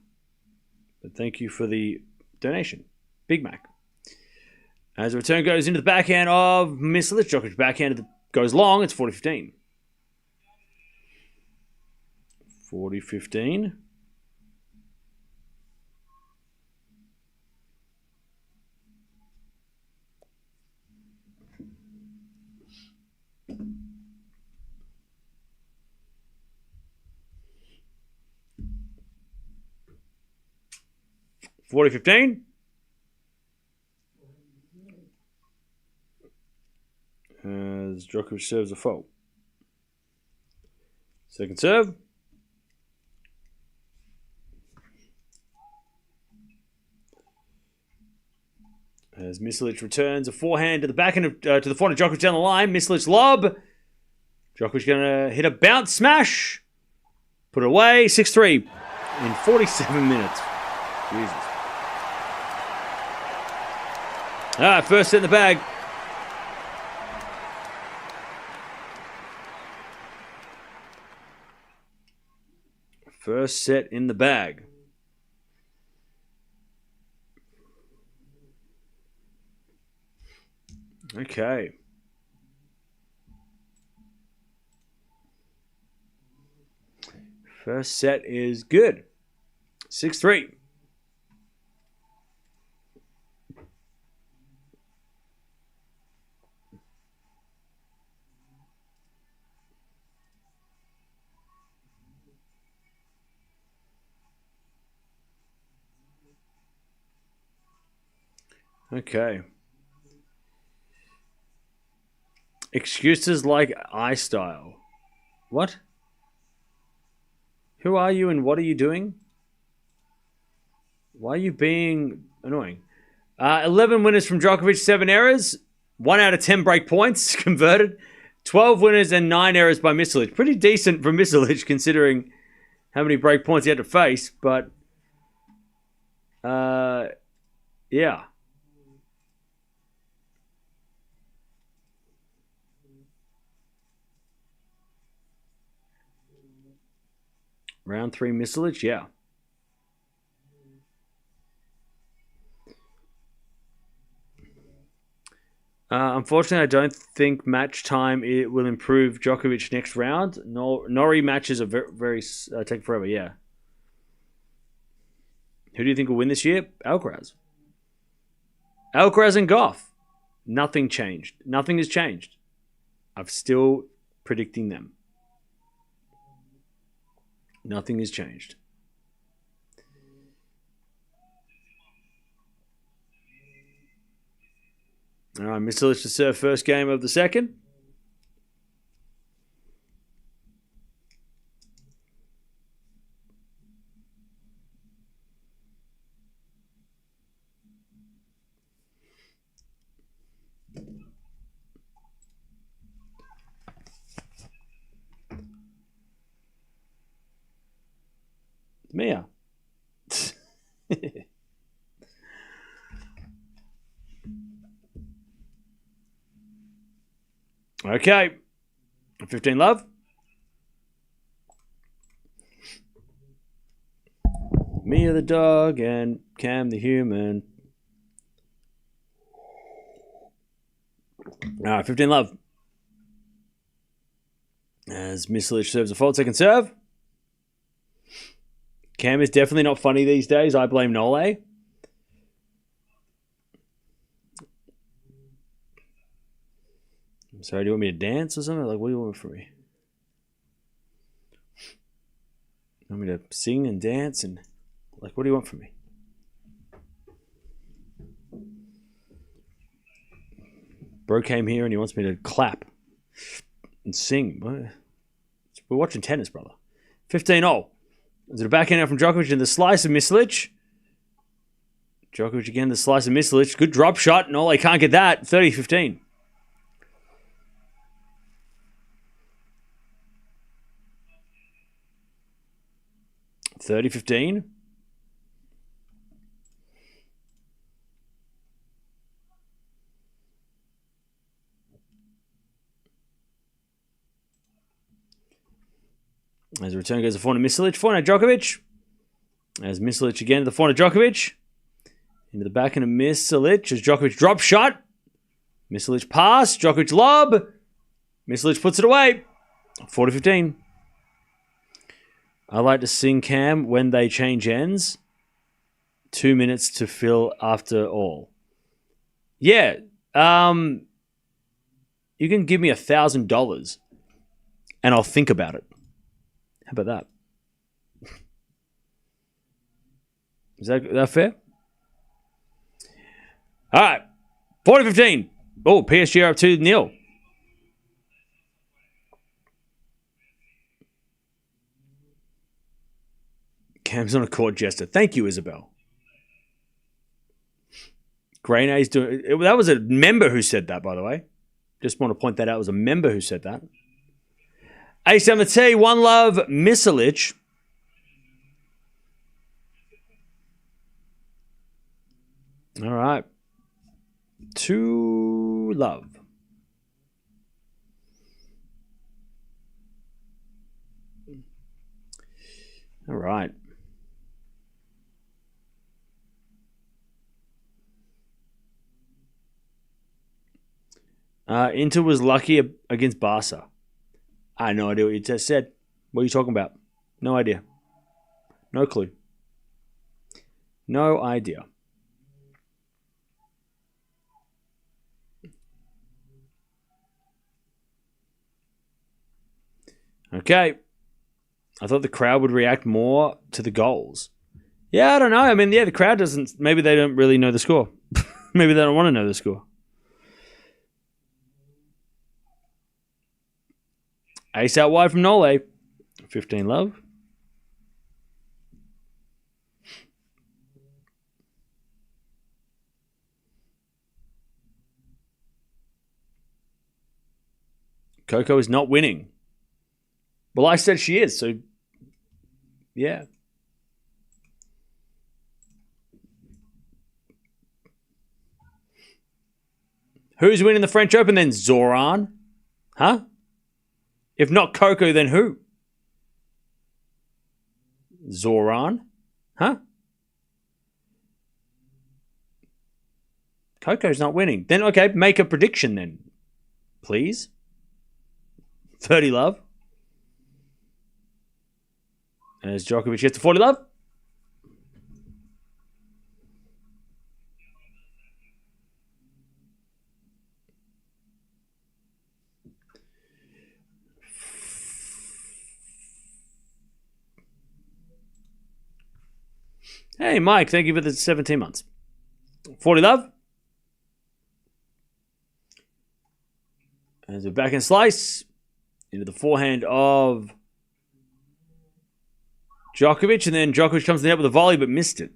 But thank you for the donation. Big Mac. As the return goes into the backhand of Misolic, Djokovic backhand goes long. It's 40-15. 40-15. As Djokovic serves a fault. Second serve. As Misolic returns a forehand to the backhand of, to the front of Djokovic down the line. Misolic lob. Djokovic going to hit a bounce smash. Put it away. 6-3 in 47 minutes. Jesus. First set in the bag. First set in the bag. Okay. First set is good. 6-3. Okay. Excuses like iStyle. What? Who are you and what are you doing? Why are you being annoying? 11 winners from Djokovic, 7 errors. 1 out of 10 break points converted. 12 winners and 9 errors by Misolic. Pretty decent from Misolic considering how many break points he had to face. But, yeah. Round 3 Misolic, yeah. Unfortunately, I don't think match time it will improve Djokovic next round. Norrie matches are very take forever, yeah. Who do you think will win this year? Alcaraz. Alcaraz and Gauff. Nothing changed. Nothing has changed. I'm still predicting them. Nothing has changed. All right, Misolic to serve first game of the second. mia. Okay. 15 love. Mia the dog and Cam the human. All right, 15 love. As Misolic serves a fault, second serve. Cam is definitely not funny these days. I blame Nole. I'm sorry, do you want me to dance or something? Like, what do you want from me? You want me to sing and dance and... Like, what do you want from me? Bro came here and he wants me to clap and sing. We're watching tennis, brother. 15-0. Is it a backhand out from Djokovic and the slice of Misolic? Djokovic again, the slice of Misolic. Good drop shot. No, I can't get that. 30-15. 30-15. As the return goes to forehand Misolic. Forehand Djokovic. As Misolic again to the forehand Djokovic. Into the backhand of Misolic. As Djokovic drop shot. Misolic pass. Djokovic lob. Misolic puts it away. 40-15. I like to sing Cam when they change ends. 2 minutes to fill after all. Yeah. You can give me $1,000 and I'll think about it. How about that? Is that fair? All right. 40-15. Oh, PSG are up 2-0. Cam's on a court jester. Thank you, Isabel. Greynade's doing... That was a member who said that, by the way. Just want to point that out. It was a member who said that. Ace on the tee. One love, Misolic. All right. 2 love. All right. Inter was lucky against Barca. I had no idea what you just said. What are you talking about? No idea. No clue. No idea. Okay. I thought the crowd would react more to the goals. Yeah, I don't know. I mean, yeah, the crowd doesn't... Maybe they don't really know the score. Maybe they don't want to know the score. Ace out wide from Nole. 15 love. Coco is not winning. Well, I said she is, so yeah. Who's winning the French Open then? Zoran? Huh? If not Coco, then who? Zoran? Huh? Coco's not winning. Then, okay, make a prediction then. Please. 30 love. As Djokovic gets to 40 love. Hey, Mike, thank you for the 17 months. 40 love. As a backhand slice into the forehand of Djokovic, and then Djokovic comes in the net with a volley but missed it.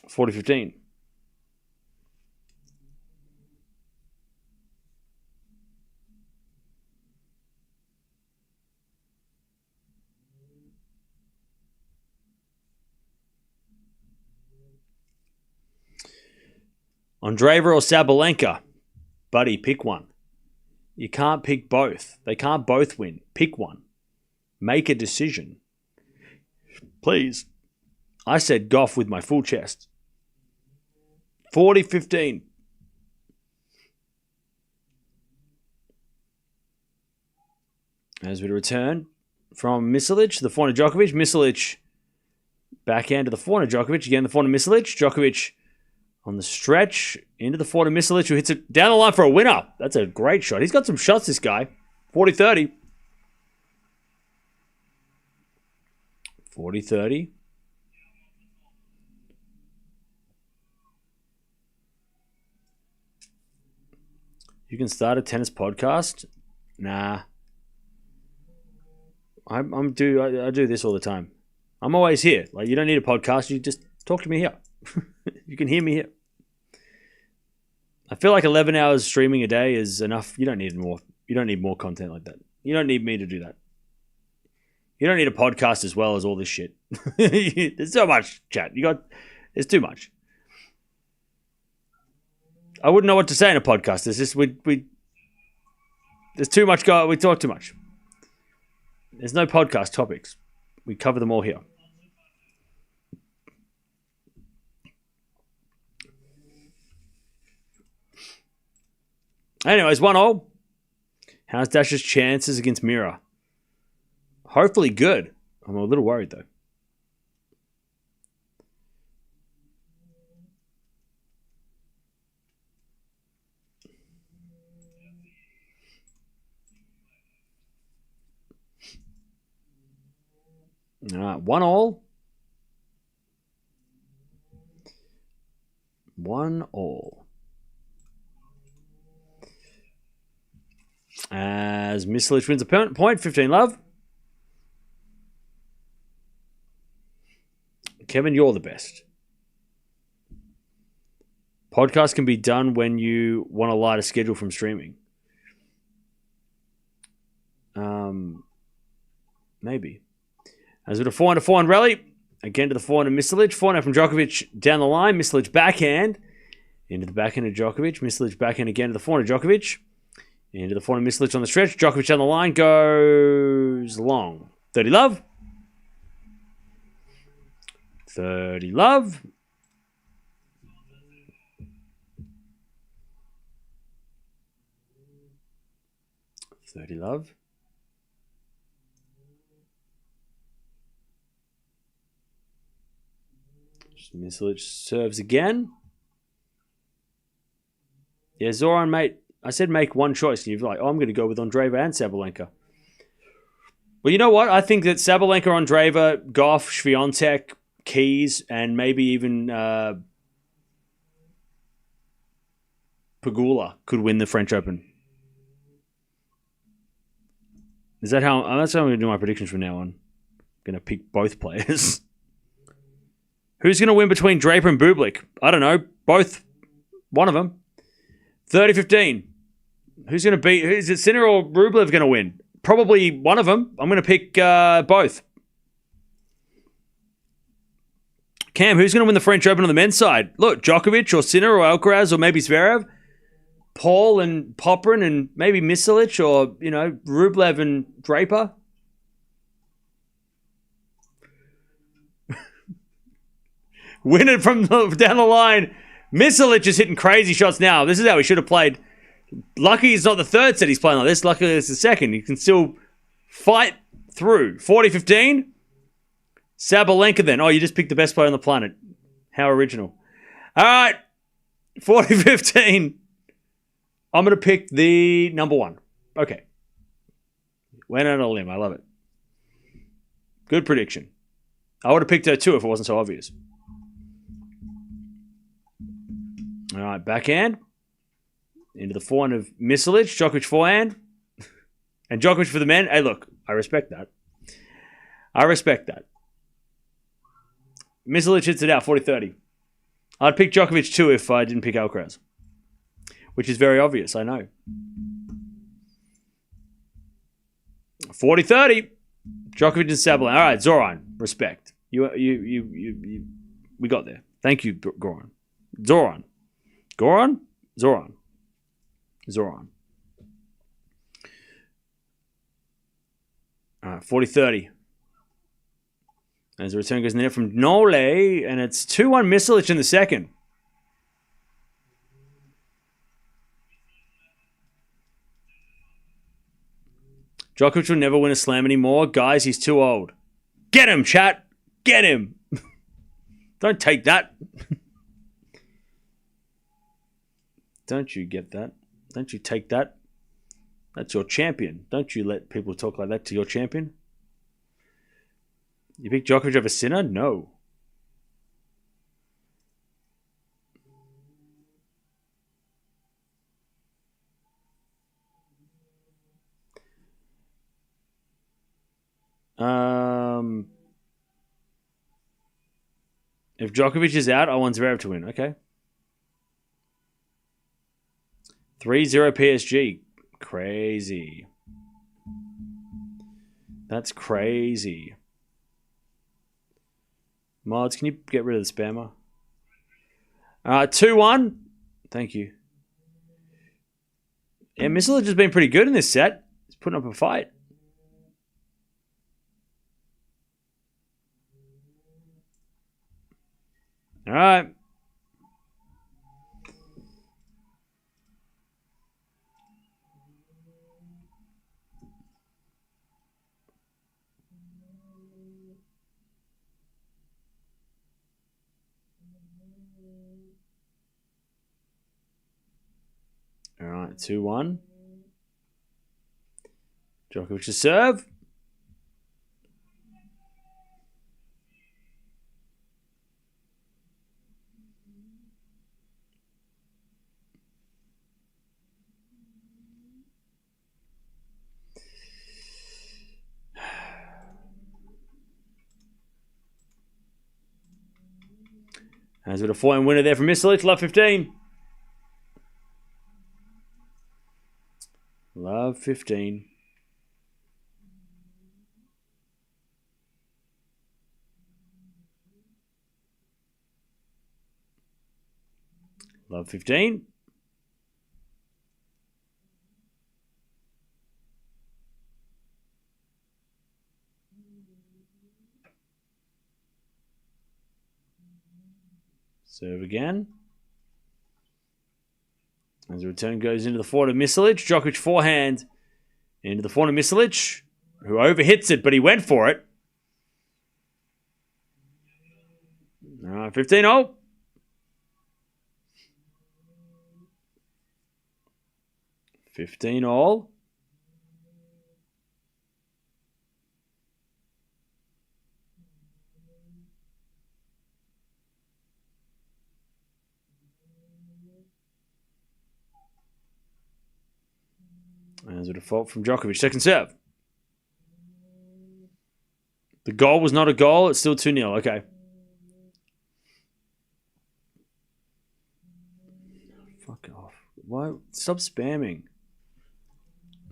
40-15. Andreeva or Sabalenka? Buddy, pick one. You can't pick both. They can't both win. Pick one. Make a decision. Please. I said Gauff with my full chest. 40-15. As we return from Misolic to the forehand of Djokovic. Misolic backhand to the forehand of Djokovic. Again, the forehand of Misolic. Djokovic on the stretch into the forehand of Misolic, who hits it down the line for a winner. That's a great shot. He's got some shots, this guy. 40-30. 40-30. You can start a tennis podcast? Nah. I do this all the time. I'm always here. Like, you don't need a podcast. You just talk to me here. You can hear me here. I feel like 11 hours streaming a day is enough. You don't need more. You don't need more content like that. You don't need me to do that. You don't need a podcast as well as all this shit. There's so much chat. There's too much. I wouldn't know what to say in a podcast. There's just there's too much. We talk too much. There's no podcast topics. We cover them all here. Anyways, 1-0. How's Dash's chances against Mirra? Hopefully good. I'm a little worried, though. All right, 1-1. 1-1. As Misolic wins a point, 15 love. Kevin, you're the best. Podcast can be done when you want a lighter schedule from streaming. Maybe. As with a 4-4 rally, again to the forehand of Misolic. Forehand from Djokovic down the line. Misolic backhand. Into the backhand of Djokovic. Misolic backhand again to the forehand of Djokovic. Into the forehand of Misolic on the stretch. Djokovic down the line. Goes long. 30 love. 30 love. Misolic serves again. Yeah, Zoran, mate. I said make one choice. And you're like, I'm going to go with Andreeva and Sabalenka. Well, you know what? I think that Sabalenka, Andreeva, Gauff, Swiatek, Keys, and maybe even Pegula could win the French Open. Is that how? That's how I'm going to do my predictions from now on. I'm going to pick both players. Who's going to win between Draper and Bublik? I don't know. Both. One of them. 30-15. Who's going to beat? Is it Sinner or Rublev going to win? Probably one of them. I'm going to pick both. Cam, who's going to win the French Open on the men's side? Look, Djokovic or Sinner or Alcaraz or maybe Zverev. Paul and Poprin and maybe Misolic or, Rublev and Draper. Win it from down the line. Misolic is hitting crazy shots now. This is how he should have played. Lucky it's not the third set he's playing like this. Luckily it's the second. He can still fight through. 40-15. Sabalenka then. Oh, you just picked the best player on the planet. How original. All right. 40-15. I'm going to pick the number one. Okay. Went out on a limb. I love it. Good prediction. I would have picked her too if it wasn't so obvious. All right, backhand. Into the forehand of Misolic. Djokovic forehand. And Djokovic for the men. Hey, look, I respect that. Misolic hits it out, 40-30. I'd pick Djokovic too if I didn't pick Alcaraz. Which is very obvious, I know. 40-30. Djokovic and Sabalenka. All right, Zoran, respect. We got there. Thank you, Goran. Zoran. Goran? Zoran. All right, 40-30. As the return goes in there from Nole, and it's 2-1 Misolic in the second. Djokovic will never win a slam anymore. Guys, he's too old. Get him, chat. Get him. Don't take that. Don't you get that? Don't you take that? That's your champion. Don't you let people talk like that to your champion. You pick Djokovic over Sinner? No. If Djokovic is out, I want Zverev to win. Okay. 3-0 PSG. Crazy. That's crazy. Mods, can you get rid of the spammer? 2-1. Thank you. Yeah, Misolic has been pretty good in this set. He's putting up a fight. All right. All right, 2-1. Djokovic to serve. As with a 4-1 winner there from Misolic, love 15. Love 15. Love 15. Serve again. As the return goes into the forehand of Misolic. Djokovic forehand into the forehand of Misolic, who overhits it, but he went for it. 15-0. $15-all. As a default from Djokovic, second serve. The goal was not a goal. It's still 2-0. Okay. Fuck off. Why? Stop spamming.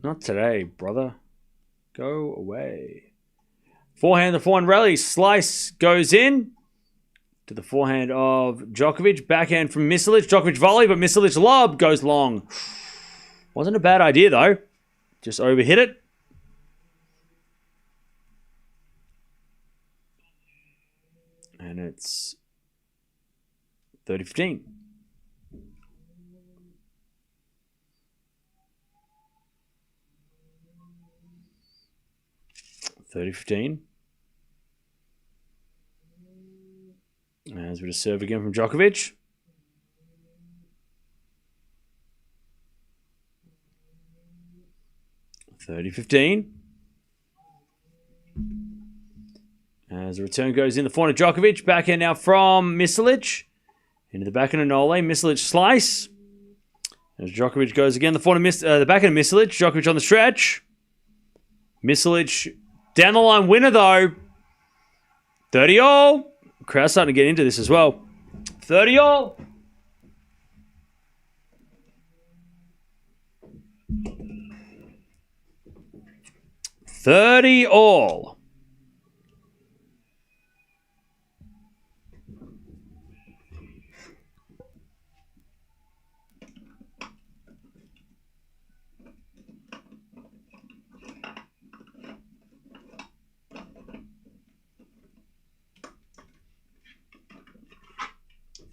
Not today, brother. Go away. Forehand, the forehand rally. Slice goes in to the forehand of Djokovic. Backhand from Misolic. Djokovic volley, but Misolic lob goes long. Wasn't a bad idea, though. Just overhit it. And it's 30-15. As we just serve again from Djokovic. $30-15. As the return goes in, the forehand of Djokovic. Backhand now from Misolic. Into the backhand of Nole. Misolic slice. As Djokovic goes again, the backhand of Misolic. Djokovic on the stretch. Misolic down the line winner though. 30-all. Crowd's starting to get into this as well. 30-all. $30-all.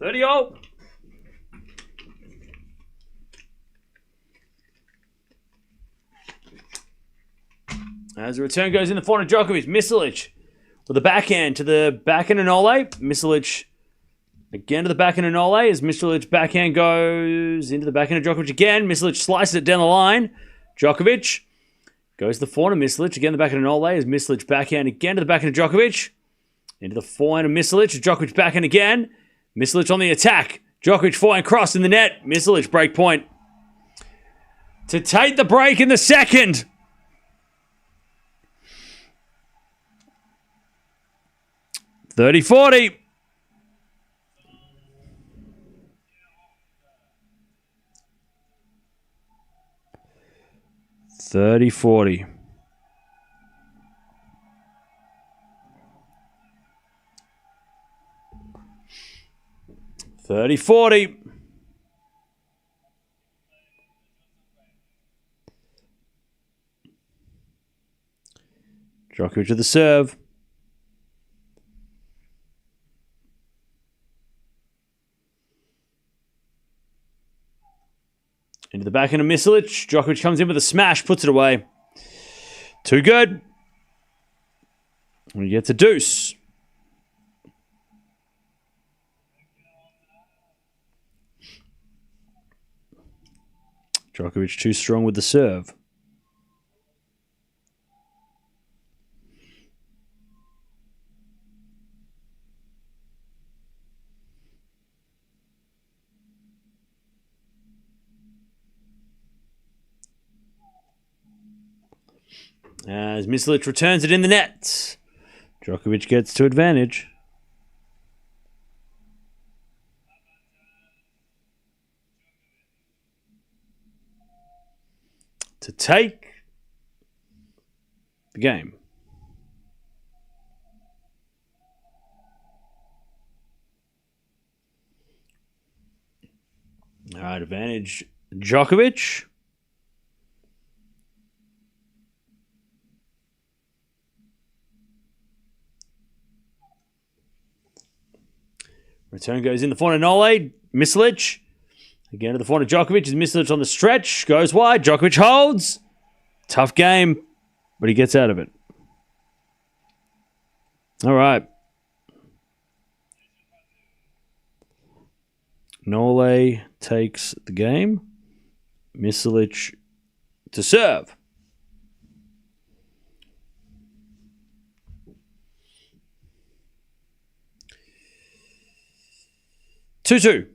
30-all. As the return goes in the forehand of Djokovic, Misolic with the backhand to the backhand of Nole. Misolic again to the backhand of Nole as Misolic backhand goes into the backhand of Djokovic again. Misolic slices it down the line. Djokovic goes to the forehand of Misolic again to the backhand of Nole as Misolic backhand again to the backhand of Djokovic. Into the forehand of Misolic. Djokovic backhand again. Misolic on the attack. Djokovic forehand cross in the net. Misolic break point. To take the break in the second. $30-40. $30-40. $30-40. Djokovic to the serve. Into the backhand of Misolic. Djokovic comes in with a smash, puts it away. Too good. We get to deuce. Djokovic too strong with the serve. As Misolic returns it in the net. Djokovic gets to advantage. To take the game. All right, advantage Djokovic. Return goes in the forehand of Nole. Misolic. Again to the forehand of Djokovic. Is Misolic on the stretch. Goes wide. Djokovic holds. Tough game, but he gets out of it. All right. Nole takes the game. Misolic to serve. Two.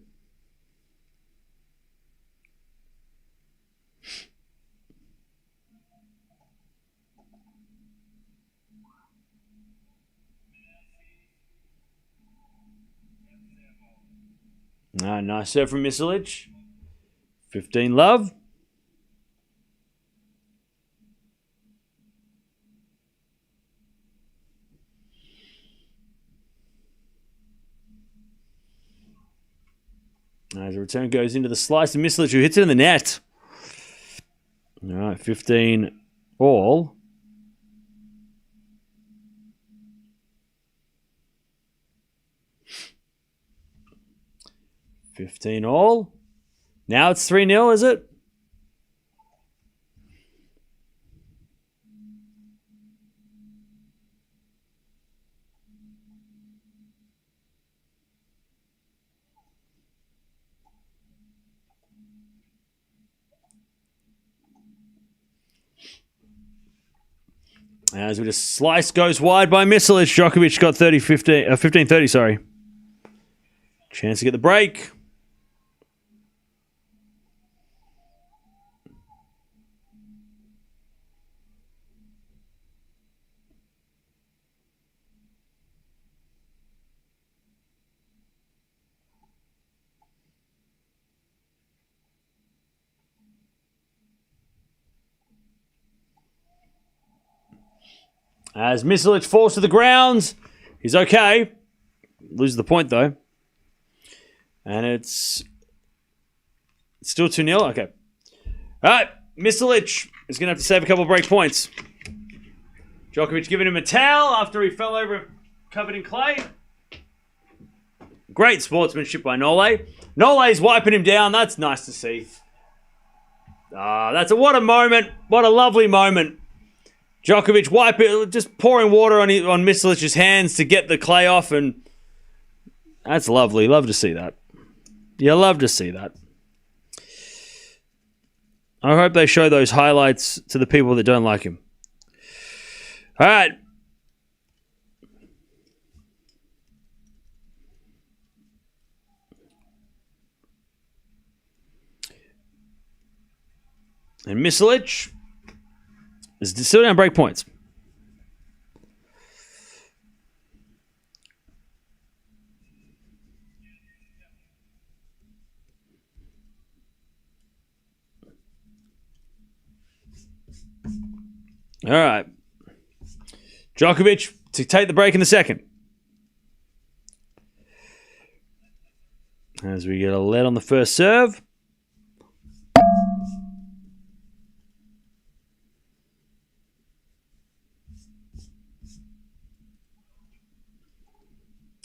Nice serve from Misolic. 15-love. As the return goes into the slice of Misolic, who hits it in the net. All right, 15 all. Now it's 3-0, is it? As with a slice goes wide by Misolic, Djokovic got 15-30, sorry. Chance to get the break. As Misolic falls to the ground. He's okay. Loses the point, though. And it's still 2-0. Okay. All right. Misolic is going to have to save a couple of break points. Djokovic giving him a towel after he fell over covered in clay. Great sportsmanship by Nole. Nole's wiping him down. That's nice to see. What a moment. What a lovely moment. Djokovic just pouring water on Misolic's hands to get the clay off, and that's lovely. Love to see that. You love to see that. I hope they show those highlights to the people that don't like him. All right. And Misolic is still down break points. All right. Djokovic to take the break in the second. As we get a lead on the first serve.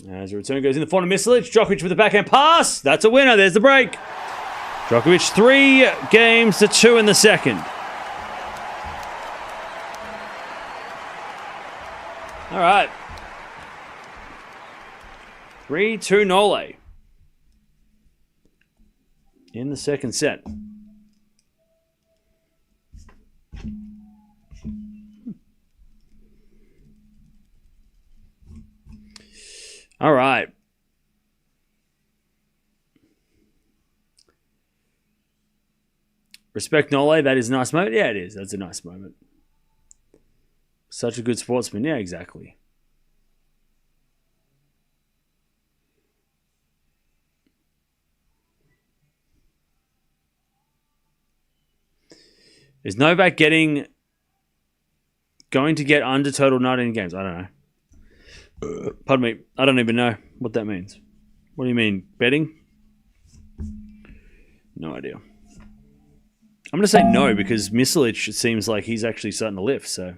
As the return goes in the front of Misolic. Djokovic with the backhand pass. That's a winner. There's the break. Djokovic 3-2 in the second. All right. 3-2 Nole in the second set. All right. Respect Nole. That is a nice moment. Yeah, it is. That's a nice moment. Such a good sportsman. Yeah, exactly. Is Novak going to get under total 19 games? I don't know. Pardon me. I don't even know what that means. What do you mean? Betting? No idea. I'm going to say no because Misolic seems like he's actually starting to lift, so...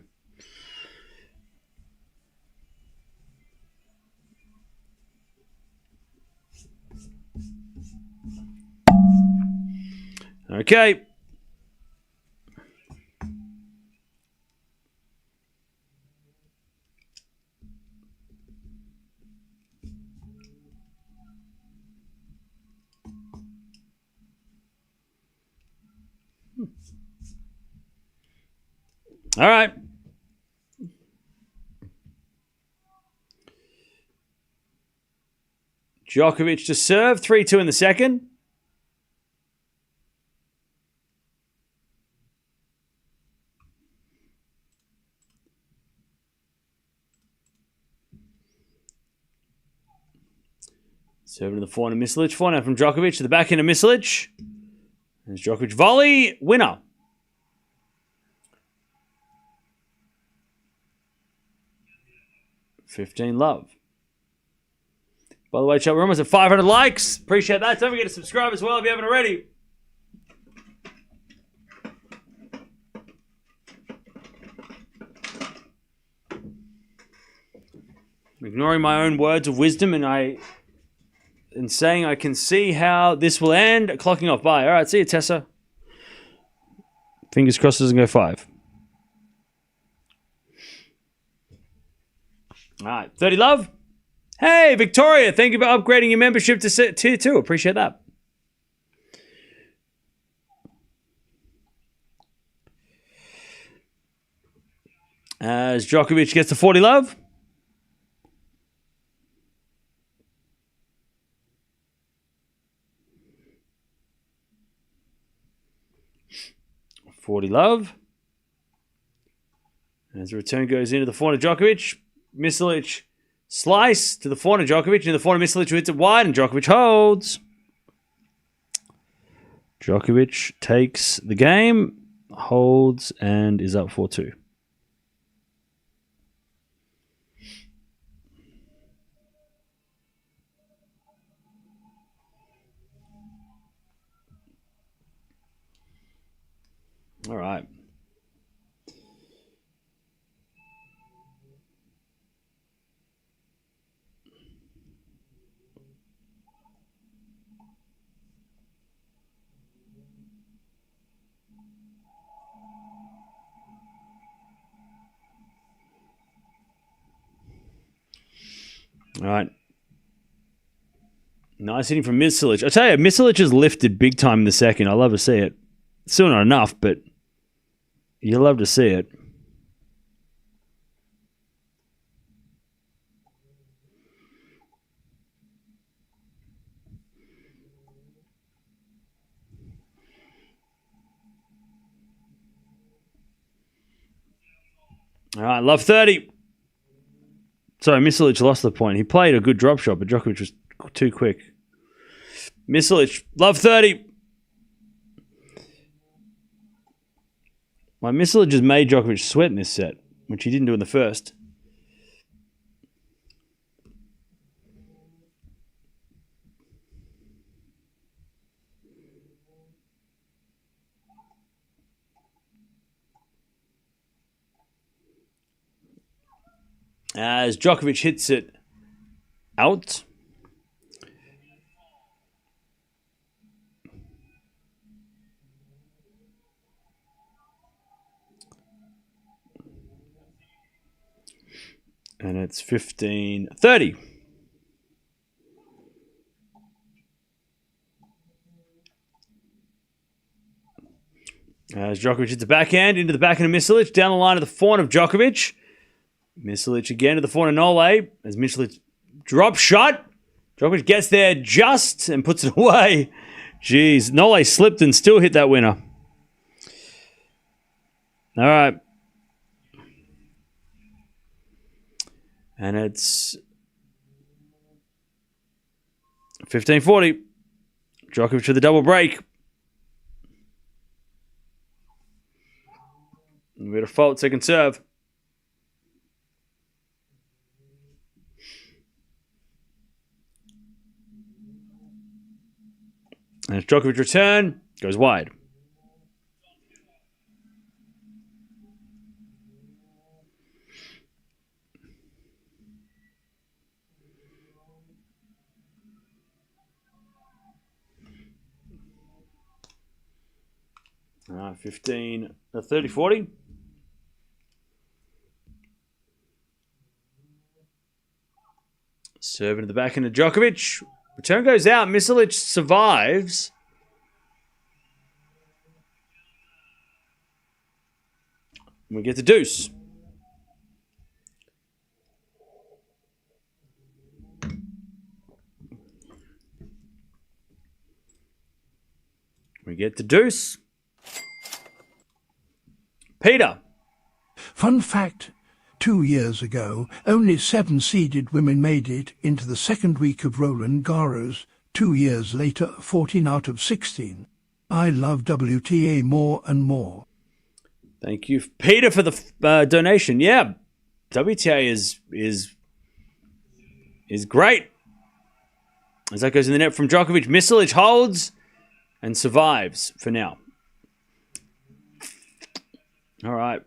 Okay. All right. Djokovic to serve. 3-2 in the second. Serving to the forehand of Misolic. Forehand from Djokovic to the backhand of Misolic. There's Djokovic volley. Winner. $15 love. By the way, chat, we're almost at 500 likes. Appreciate that. Don't forget to subscribe as well if you haven't already. I'm ignoring my own words of wisdom and saying I can see how this will end. Clocking off. Bye. All right, see you, Tessa. Fingers crossed it doesn't go 5. All right, 30 love. Hey, Victoria, thank you for upgrading your membership to Tier 2. Appreciate that. As Djokovic gets to 40 love. $40 love. As the return goes into the forehand of Djokovic. Misolic slice to the forehand of Djokovic. And the forehand of Misolic hits it wide and Djokovic holds. Djokovic takes the game, holds, and is up 4-2. All right. All right. Nice hitting from Misolic. I tell you, Misolic has lifted big time in the second. I love to see it. Still not enough, but you love to see it. All right, love 30. Sorry, Misolic lost the point. He played a good drop shot, but Djokovic was too quick. Misolic, love 30. My Misolic has made Djokovic sweat in this set, which he didn't do in the first. As Djokovic hits it out. And it's 15-30. As Djokovic hits the backhand into the backhand of Misolic, down the line of the forehand of Djokovic. Misolic again to the forehand of Nole. As Misolic drop shot. Djokovic gets there just and puts it away. Jeez, Nole slipped and still hit that winner. All right. And it's 15-40. Djokovic with the double break. We got a fault second serve. And it's Djokovic return. Goes wide. All right, 30-40. Serving to the back end of Djokovic. Return goes out. Misolic survives. We get the deuce. We get the deuce. Peter. Fun fact, 2 years ago, only 7 seeded women made it into the second week of Roland Garros. 2 years later, 14 out of 16. I love WTA more and more. Thank you, Peter, for the donation. Yeah, WTA is great. As that goes in the net from Djokovic, Misolic holds and survives for now. All right.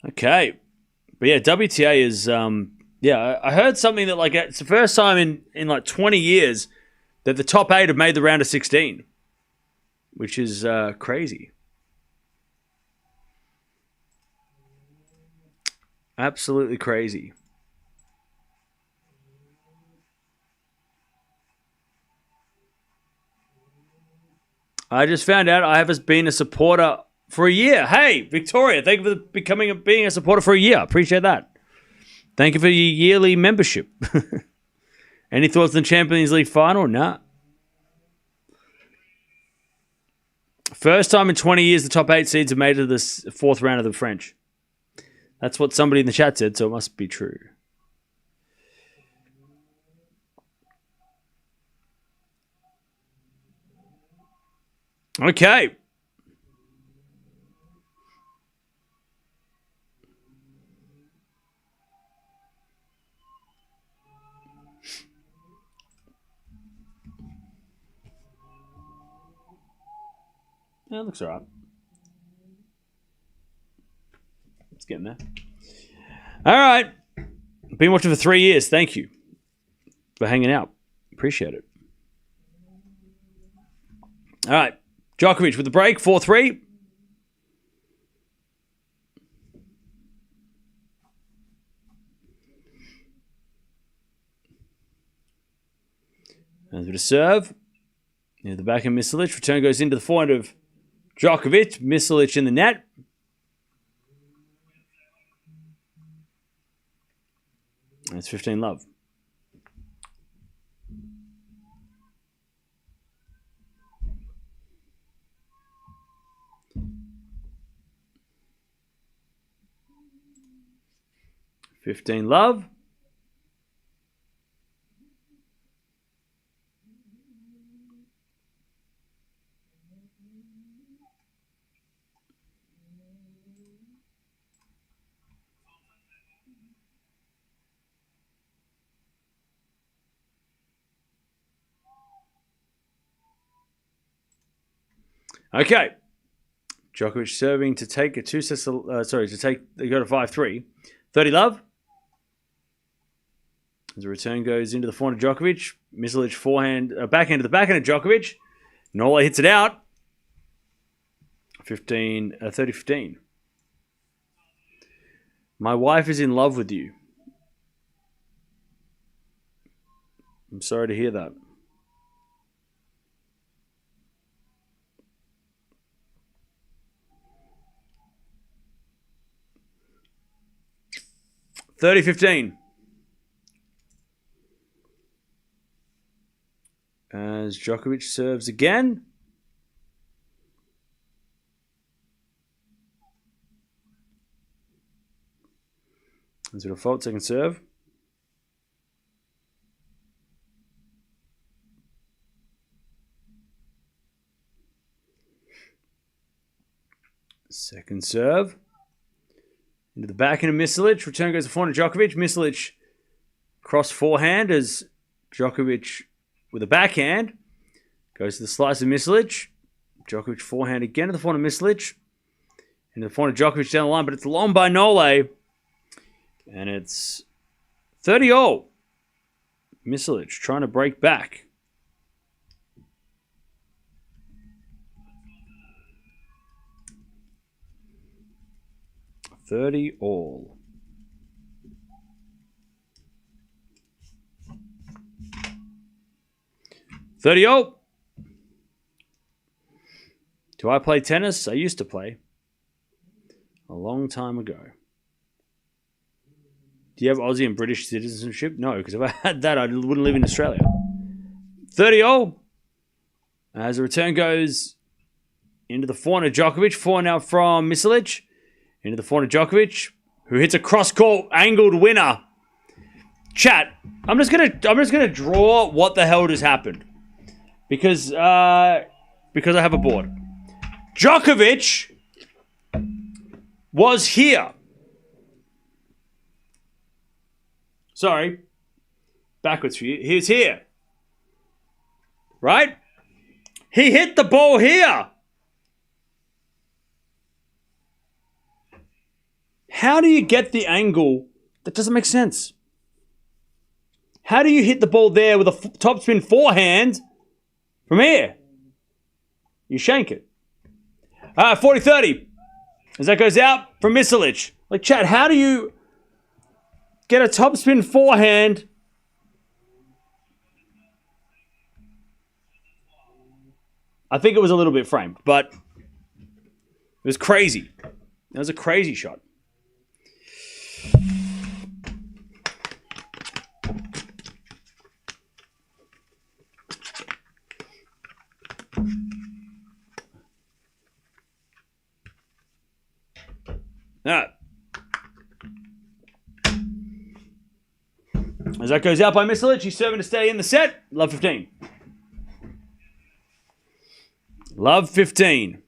Okay. But yeah, WTA is, I heard something that, like, it's the first time in like 20 years that the top 8 have made the round of 16, which is crazy. Absolutely crazy. I just found out I have been a supporter for a year. Hey, Victoria, thank you for being a supporter for a year. Appreciate that. Thank you for your yearly membership. Any thoughts on the Champions League final? Nah. First time in 20 years the top 8 seeds have made it to the 4th round of the French. That's what somebody in the chat said, so it must be true. Okay. Yeah, it looks all right. It's getting there. All right. Been watching for 3 years. Thank you for hanging out. Appreciate it. All right. Djokovic with the break, 4-3. There's a bit of serve. Near the back of Misolic. Return goes into the forehand of Djokovic. Misolic in the net. That's 15-love. $15-love. Okay. Djokovic serving to take a two sets. They go to 5-3. 30-love. As the return goes into the forehand of Djokovic. Misolic forehand, backhand to the backhand of Djokovic. Nola hits it out. 30-15. My wife is in love with you. I'm sorry to hear that. $30-15. As Djokovic serves again. There's a default second serve. Second serve. Into the backhand of Misolic. Return goes to forehand of Djokovic. Misolic cross forehand as Djokovic with a backhand. Goes to the slice of Misolic. Djokovic forehand again to the forehand of Misolic. Into the forehand of Djokovic down the line, but it's long by Nole. And it's 30-all. Misolic trying to break back. $30-all. $30-all. Do I play tennis? I used to play. A long time ago. Do you have Aussie and British citizenship? No, because if I had that, I wouldn't live in Australia. 30-all. As the return goes into the forehand of Djokovic. Forehand out from Misolic. Into the forehand of Djokovic, who hits a cross-court angled winner. Chat, I'm just gonna draw what the hell just happened. Because I have a board. Djokovic was here. Sorry. Backwards for you. He was here. Right? He hit the ball here. How do you get the angle? That doesn't make sense. How do you hit the ball there with a topspin forehand from here? You shank it. 40-30. As that goes out from Misolic. Like, Chad, how do you get a topspin forehand? I think it was a little bit framed, but it was crazy. That was a crazy shot. Now, as that goes out by Misolic, he's serving to stay in the set. Love 15. Love 15.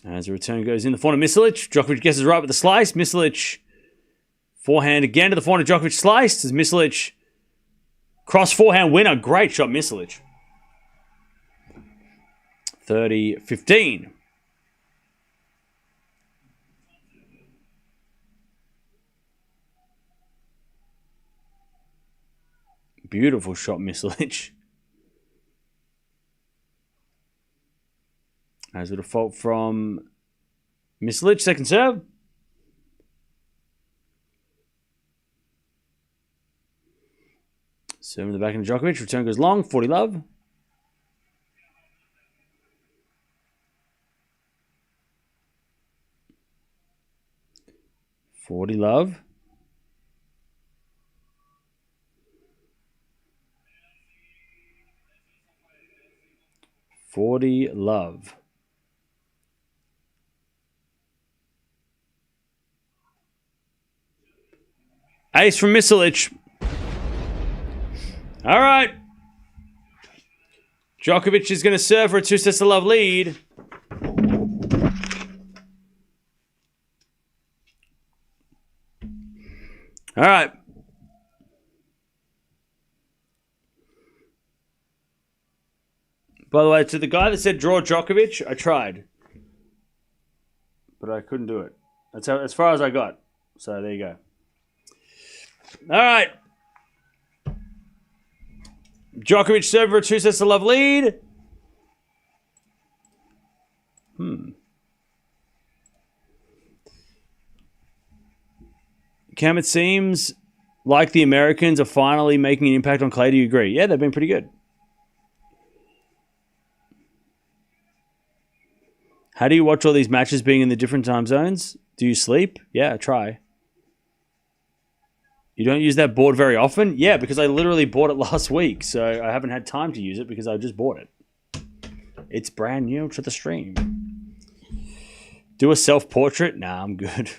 As the return goes in the forehand of Misolic, Djokovic guesses right with the slice. Misolic forehand again to the forehand of Djokovic sliced as Misolic cross forehand winner. Great shot, Misolic. 30-15. Beautiful shot, Misolic. As with a fault from Misolic, second serve. Serve in the back into Djokovic. Return goes long. 40 love. Love. Ace from Misolic. All right. Djokovic is going to serve for a 2-love lead. All right. By the way, to the guy that said draw Djokovic, I tried. But I couldn't do it. That's as far as I got. So there you go. All right. Djokovic serve for a 2-love lead. Cam, it seems like the Americans are finally making an impact on clay. Do you agree? Yeah, they've been pretty good. How do you watch all these matches being in the different time zones? Do you sleep? Yeah, try. You don't use that board very often? Yeah, because I literally bought it last week, so I haven't had time to use it because I just bought it. It's brand new to the stream. Do a self-portrait? Nah, I'm good.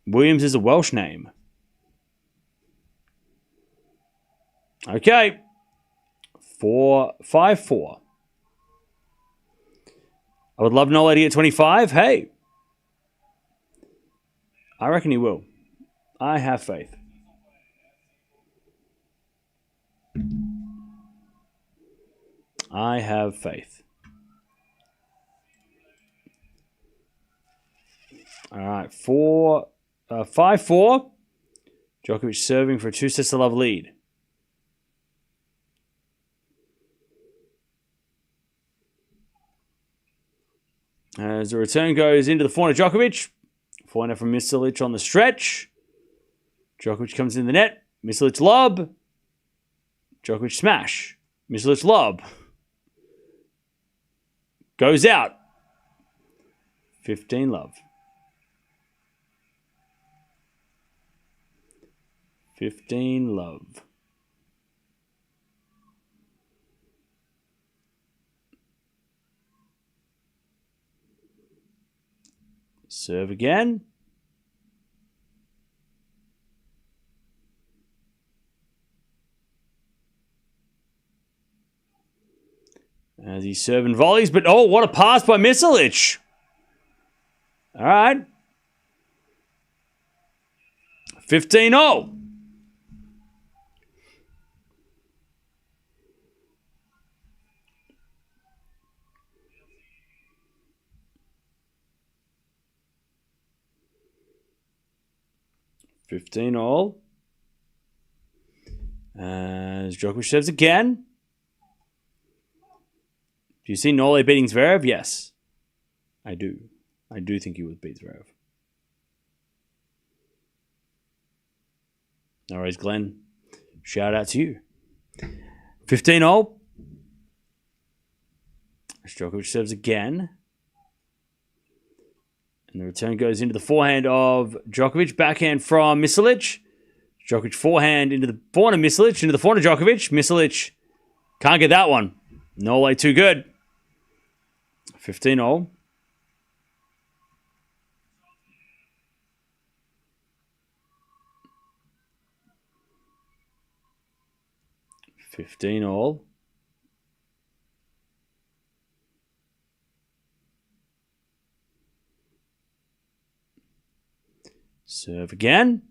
Williams is a Welsh name. Okay. 5-4. I would love Nole to get 25. Hey. I reckon he will. I have faith. I have faith. All right. 5-4. Djokovic serving for a 2-love lead. As the return goes into the forehand of Djokovic. Forehand from Misolic on the stretch. Djokovic comes in the net. Misolic lob. Djokovic smash. Misolic lob. Goes out. 15 love. 15 love. Serve again. As he's serving volleys, but oh, what a pass by Misolic. All right. 15-0. As Djokovic serves again. Do you see Nole beating Zverev? Yes, I do. I do think he would beat Zverev. No worries, Glenn. Shout out to you. 15-0. Djokovic serves again. And the return goes into the forehand of Djokovic. Backhand from Misolic. Djokovic forehand into the forehand of Misolic. Into the forehand of Djokovic. Misolic can't get that one. Nole too good. 15-0. Serve again.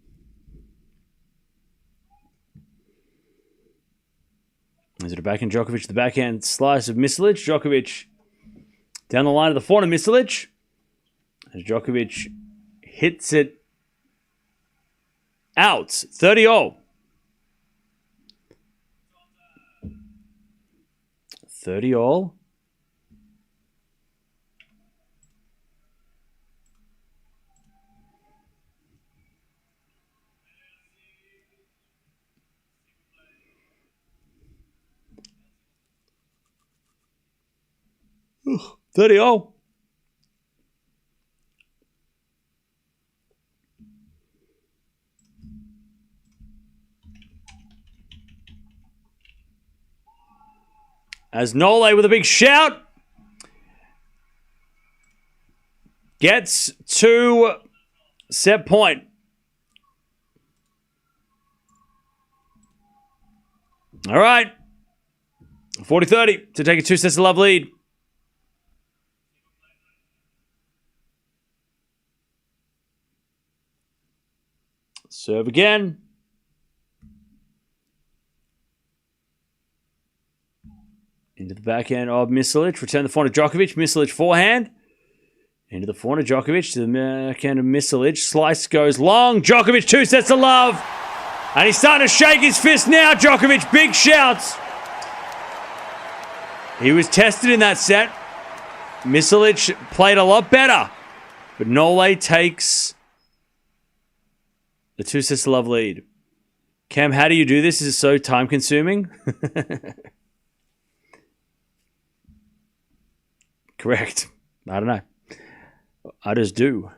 Is it a backhand Djokovic? The backhand slice of Misolic. Djokovic down the line of the forehand of Misolic. As Djokovic hits it out. 30-0. 30 all. Ugh, 30 all. As Nole with a big shout gets to set point. All right. 40-30 to take a 2 sets to love lead. Serve again. Into the backhand of Misolic. Return the forehand to Djokovic. Misolic forehand. Into the forehand of Djokovic. To the backhand of Misolic. Slice goes long. Djokovic 2 sets to love. And he's starting to shake his fist now. Djokovic, big shouts. He was tested in that set. Misolic played a lot better. But Nole takes the 2 sets to love lead. Cam, how do you do this? This is so time consuming. Correct. I don't know. I just do.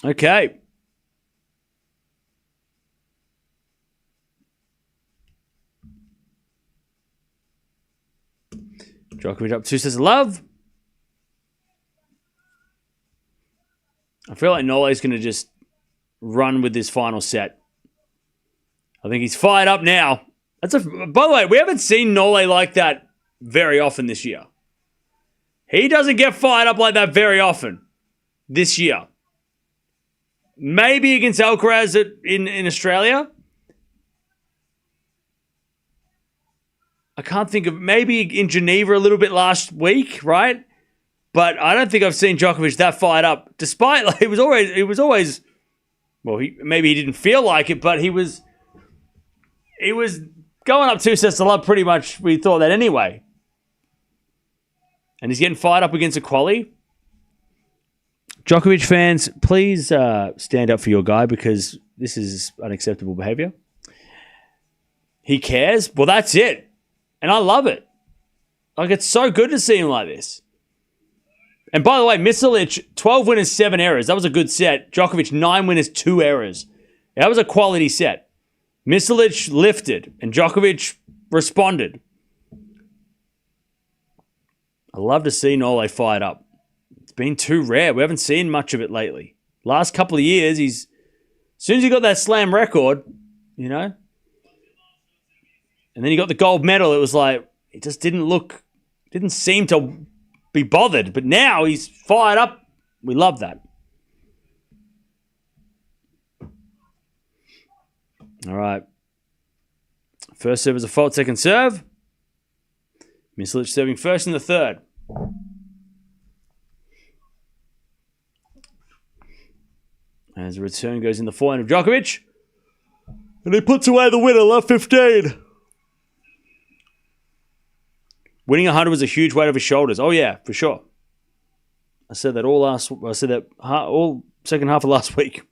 Okay. Djokovic up 2 sets of love. I feel like Nole's going to just run with this final set. I think he's fired up now. By the way, we haven't seen Nole like that very often this year. He doesn't get fired up like that very often this year. Maybe against Alcaraz in Australia. I can't think of, maybe in Geneva a little bit last week, right? But I don't think I've seen Djokovic that fired up. Despite, like, it was always, well, maybe he didn't feel like it, but he was going up 2 sets to love pretty much. We thought that anyway. And he's getting fired up against a quali. Djokovic fans, please stand up for your guy because this is unacceptable behavior. He cares. Well, that's it. And I love it. Like, it's so good to see him like this. And by the way, Misolic, 12 winners, 7 errors. That was a good set. Djokovic, 9 winners, 2 errors. That was a quality set. Misolic lifted, and Djokovic responded. I love to see Nole fired up. It's been too rare. We haven't seen much of it lately. Last couple of years, as soon as he got that slam record, you know, and then he got the gold medal, it was like, it just didn't seem to be bothered. But now he's fired up. We love that. All right. First serve is a fault, second serve. Misolic serving first in the third. As a return goes in the forehand of Djokovic. And he puts away the winner, love 15. Winning 100 was a huge weight off his shoulders. Oh yeah, for sure. I said that all second half of last week.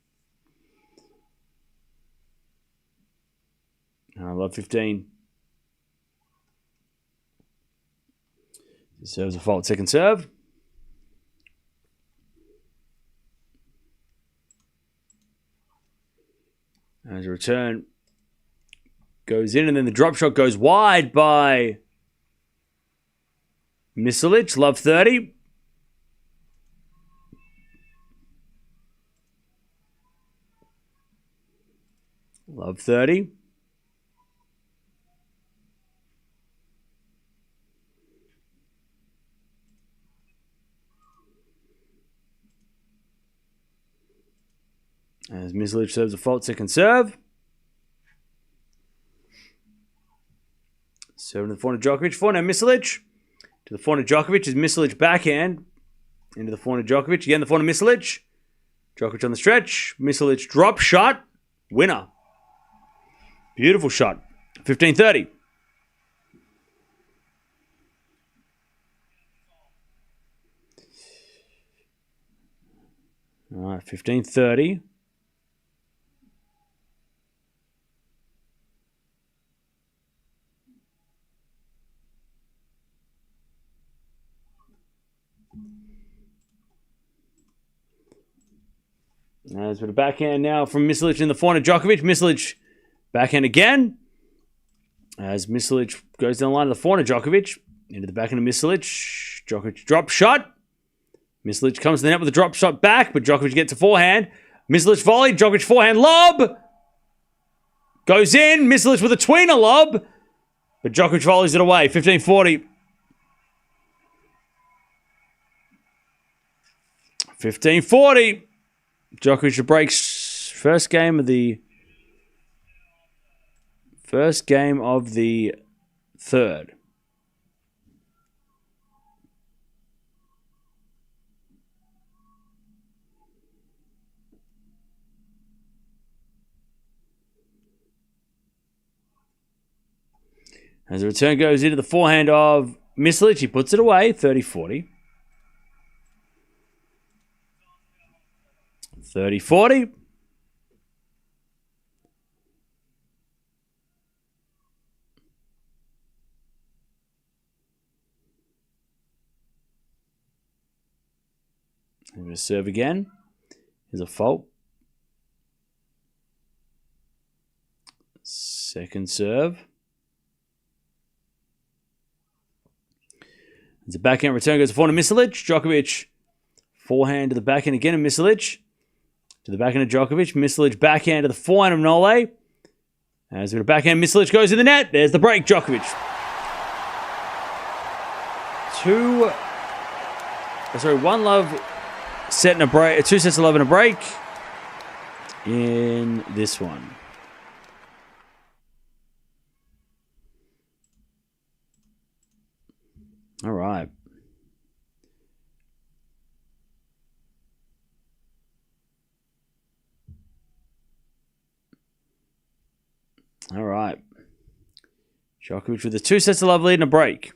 I love 15. Serves a fault, second serve. As a return goes in, and then the drop shot goes wide by Misolic. Love 30. Love 30. As Misolic serves a fault, second serve. Serving to the forehand of Djokovic. Forehand Misolic. To the forehand of Djokovic is Misolic backhand. Into the forehand of Djokovic. Again, the forehand of Misolic. Djokovic on the stretch. Misolic drop shot. Winner. Beautiful shot. 15:30. All right, 15:30. As with a backhand now from Misolic in the forehand of Djokovic. Misolic backhand again. As Misolic goes down the line of the forehand of Djokovic. Into the backhand of Misolic. Djokovic drop shot. Misolic comes to the net with a drop shot back, but Djokovic gets a forehand. Misolic volley. Djokovic forehand lob. Goes in. Misolic with a tweener lob. But Djokovic volleys it away. 15:40. 15:40. Djokovic breaks first game of the third. As the return goes into the forehand of Misolic, he puts it away, 30-40. 30-40. I'm going to serve again. Here's a fault. Second serve. It's a backhand return, goes to forehand of Misolic. Djokovic, forehand to the backhand again of Misolic. To the backhand of Djokovic. Misolic backhand to the forehand of Nole. As with a backhand, Misolic goes in the net. There's the break, Djokovic. One love set in a break. 2 sets of love in a break in this one. All right. All right. Djokovic with the 2 sets of love lead and a break.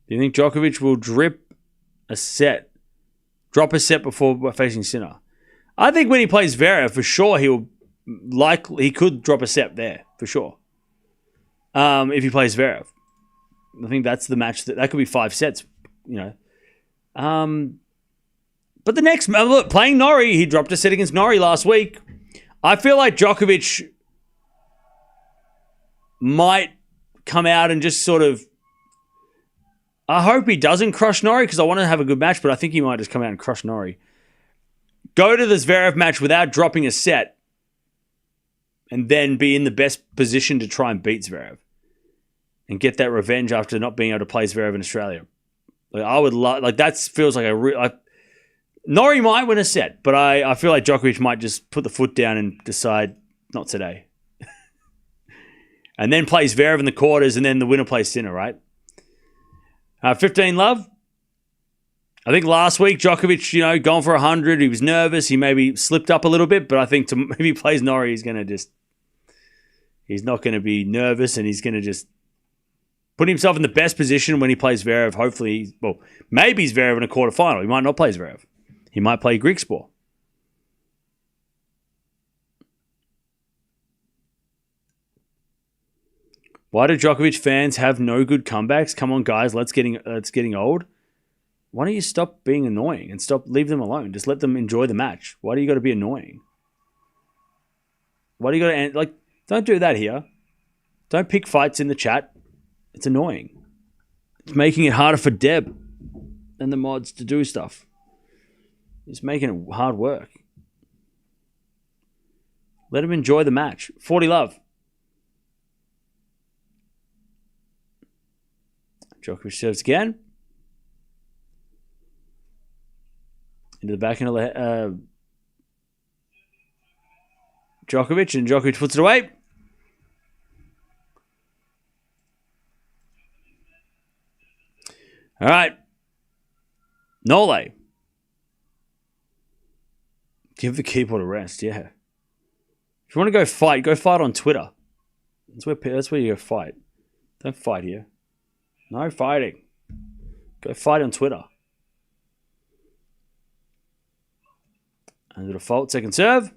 Do you think Djokovic will drop a set before facing Sinner? I think when he plays Zverev, for sure he could drop a set there, for sure. If he plays Zverev. I think that's the match that could be 5 sets, you know. But the next, look, playing Norrie, he dropped a set against Norrie last week. I feel like Djokovic might come out and just sort of, I hope he doesn't crush Norrie because I want to have a good match, but I think he might just come out and crush Norrie. Go to the Zverev match without dropping a set and then be in the best position to try and beat Zverev and get that revenge after not being able to play Zverev in Australia. Like, I would that feels like a real. Norrie might win a set, but I feel like Djokovic might just put the foot down and decide not today. And then plays Zverev in the quarters, and then the winner plays Sinner, right? 15 love. I think last week Djokovic, going for 100. He was nervous. He maybe slipped up a little bit, but I think maybe he plays Norrie, he's not going to be nervous, and he's going to just put himself in the best position when he plays Zverev. Hopefully, maybe Zverev in a quarterfinal. He might not play Zverev. He might play Griekspoor. Why do Djokovic fans have no good comebacks? Come on, guys, let's getting old. Why don't you stop being annoying and leave them alone? Just let them enjoy the match. Why do you got to be annoying? Why do you got to don't do that here. Don't pick fights in the chat. It's annoying. It's making it harder for Deb and the mods to do stuff. It's making it hard work. Let him enjoy the match. 40 love. Djokovic serves again. Into the backhand of Djokovic, and Djokovic puts it away. All right. Nole. Give the keyboard a rest, yeah. If you want to go fight on Twitter. That's where you go fight. Don't fight here. No fighting. Go fight on Twitter. Under the fault, second serve.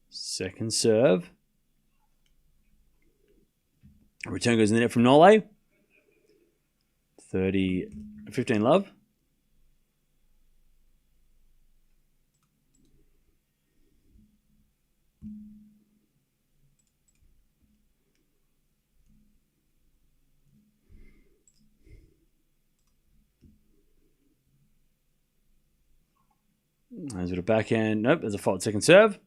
Second serve. Return goes in the net from Nole. 15 love. There's a backhand. Nope, there's a fault. Second serve.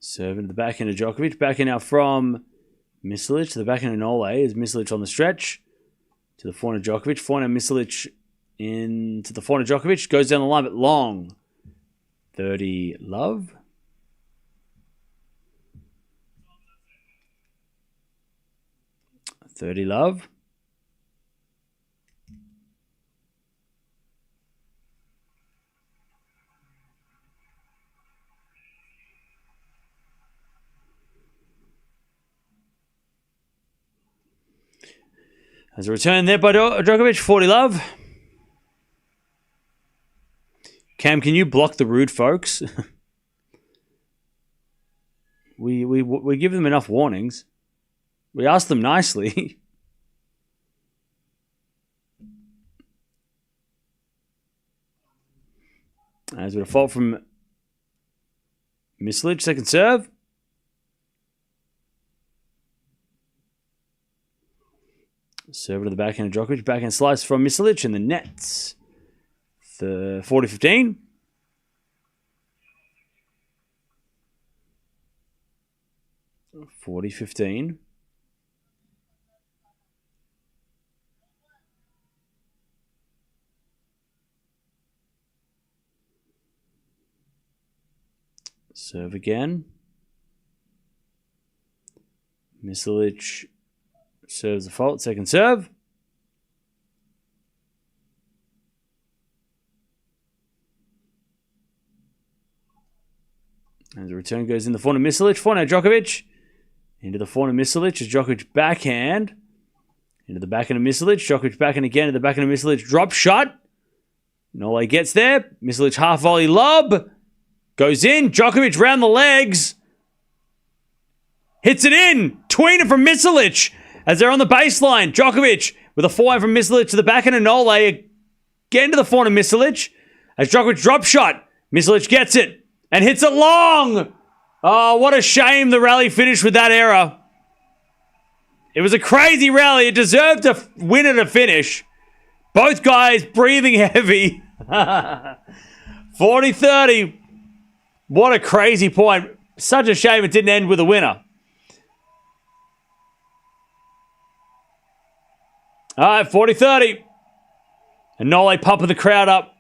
Serve into the backhand of Djokovic. Backhand now from Misolic to the backhand of Nole. Is Misolic on the stretch. To the forehand of Djokovic. Forehand of Misolic into the forehand of Djokovic. Goes down the line, but long. 30 love. Love. There's a return there by Djokovic. 40 love. Cam, can you block the rude folks? we give them enough warnings. We asked them nicely. As with a fault from Misolic, second serve. Serve to the backhand of Djokovic. Backhand slice from Misolic in the nets. 40-15. Serve again. Misolic serves the fault. Second serve. And the return goes in the forehand of Misolic. Forehand of Djokovic. Into the forehand of Misolic as Djokovic backhand. Into the backhand of Misolic. Djokovic backhand again. Into the backhand of Misolic. Drop shot. Nole gets there. Misolic half volley lob. Goes in. Djokovic round the legs. Hits it in. Tweener from Misolic as they're on the baseline. Djokovic with a forehand from Misolic to the backhand of Nole. Again to the forehand of Misolic as Djokovic drop shot. Misolic gets it and hits it long. Oh, what a shame the rally finished with that error. It was a crazy rally. It deserved to win at a finish. Both guys breathing heavy. 40-30. What a crazy point. Such a shame it didn't end with a winner. All right, 40-30. And Nole pumping the crowd up.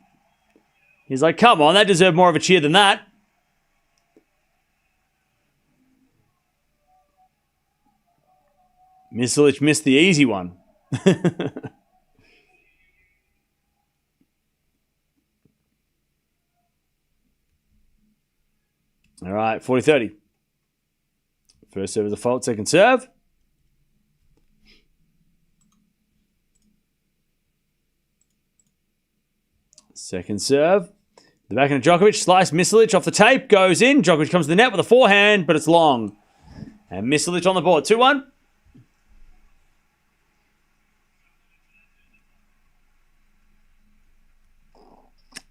He's like, come on, that deserved more of a cheer than that. Misolic missed the easy one. All right, 40-30. First serve is a fault, second serve. Second serve. The backhand of Djokovic, slice Misolic off the tape, goes in. Djokovic comes to the net with a forehand, but it's long. And Misolic on the board, 2-1.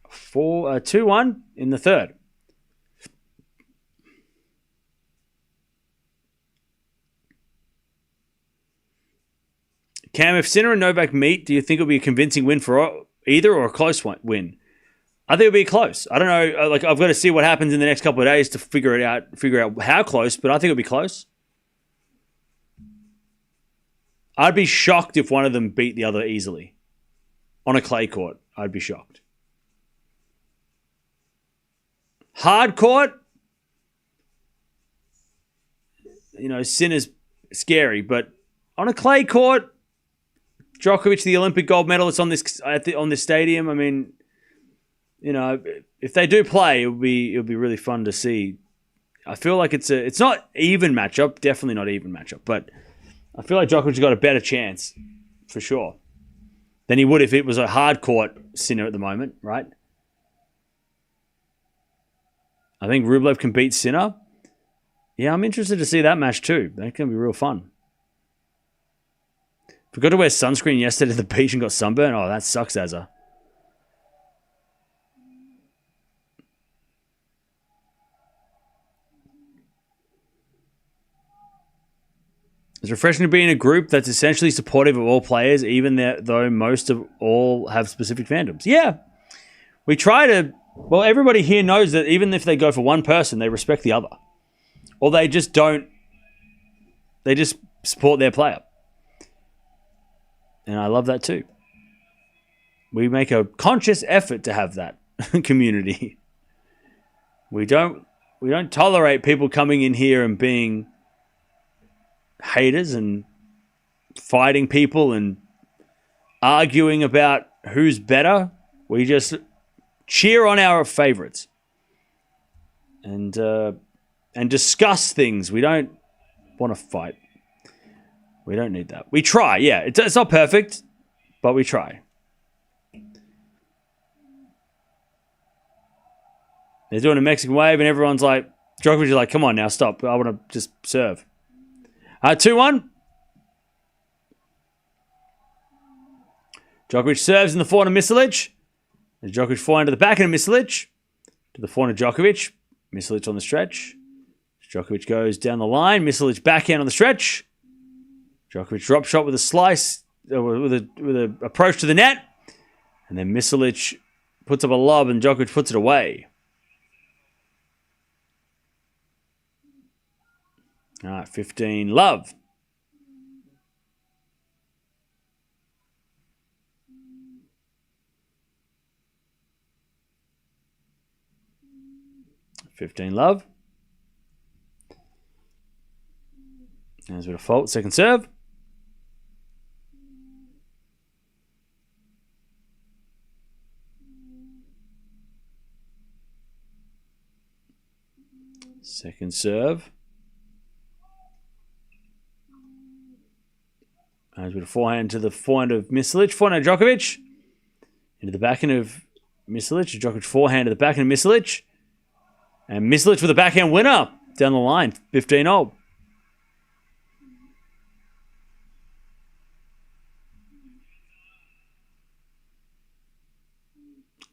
For 2-1 in the third. Cam, if Sinner and Novak meet, do you think it'll be a convincing win for either or a close win? I think it'll be close. I don't know. Like, I've got to see what happens in the next couple of days to figure out how close, but I think it'll be close. I'd be shocked if one of them beat the other easily. On a clay court, I'd be shocked. Hard court, Sinner's scary. But on a clay court, Djokovic, the Olympic gold medalist on this stadium. I mean, if they do play, it'll be really fun to see. I feel like it's not even matchup, definitely not even matchup, but I feel like Djokovic's got a better chance for sure than he would if it was a hard court Sinner at the moment, right? I think Rublev can beat Sinner. Yeah, I'm interested to see that match too. That can be real fun. Forgot to wear sunscreen yesterday at the beach and got sunburned. Oh, that sucks, Azza. It's refreshing to be in a group that's essentially supportive of all players, even though most of all have specific fandoms. Yeah. We try to... Well, everybody here knows that even if they go for one person, they respect the other. Or they just don't... They just support their player. And I love that too. We make a conscious effort to have that community. We don't tolerate people coming in here and being haters and fighting people and arguing about who's better. We just cheer on our favorites and discuss things. We don't want to fight. We don't need that. We try, yeah. It's not perfect, but we try. They're doing a Mexican wave and everyone's like, Djokovic is like, come on now, stop. I want to just serve. 2-1. Djokovic serves in the forehand of Misolic. There's Djokovic forehand to the backhand of Misolic. To the forehand of Djokovic. Misolic on the stretch. Djokovic goes down the line. Misolic backhand on the stretch. Djokovic drop shot with a slice, with a approach to the net. And then Misolic puts up a lob and Djokovic puts it away. All right, 15, love. Love. There's a bit of fault. Second serve. Second serve. There's a bit of forehand to the forehand of Misolic. Forehand of Djokovic. Into the backhand of Misolic. Djokovic forehand to the backhand of Misolic. And Misolic with a backhand winner down the line. 15-0.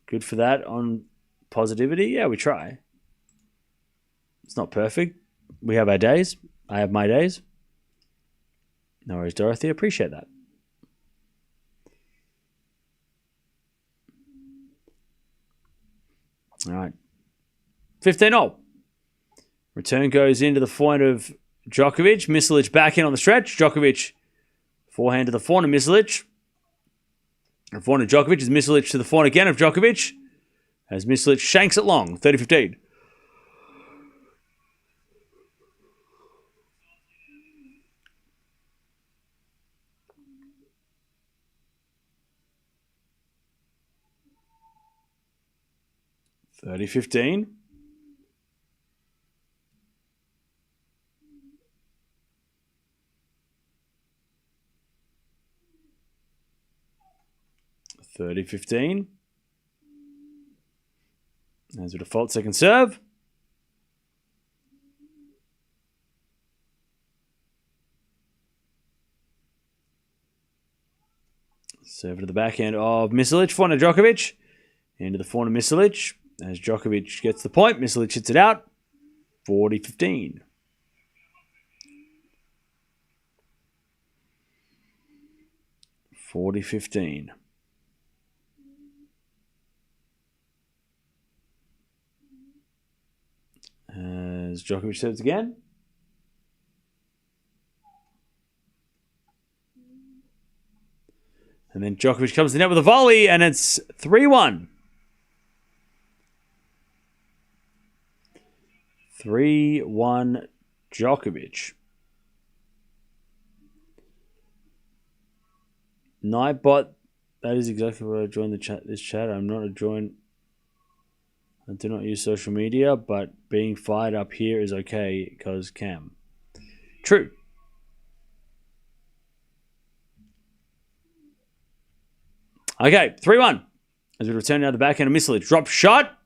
Good for that on positivity. Yeah, we try. It's not perfect. We have our days. I have my days. No worries, Dorothy. Appreciate that. All right. 15-0. Return goes into the forehand of Djokovic. Misolic backhand on the stretch. Djokovic forehand to the forehand of Misolic. And forehand of Djokovic is Misolic to the forehand again of Djokovic. As Misolic shanks it long. 30-15. $30-15. $30-15. As a default second serve. Serve to the backhand of Misolic. Forehand of Djokovic. Into the forehand of Misolic. As Djokovic gets the point, Misolic hits it out. 40-15. As Djokovic serves again. And then Djokovic comes to the net with a volley, and it's 3-1. 3-1 Djokovic. Nightbot, that is exactly what I joined the chat. This chat. I'm not a join. I do not use social media, but being fired up here is okay because Cam. True. Okay, 3-1. As we return now to the backhand of Misolic. Drop shot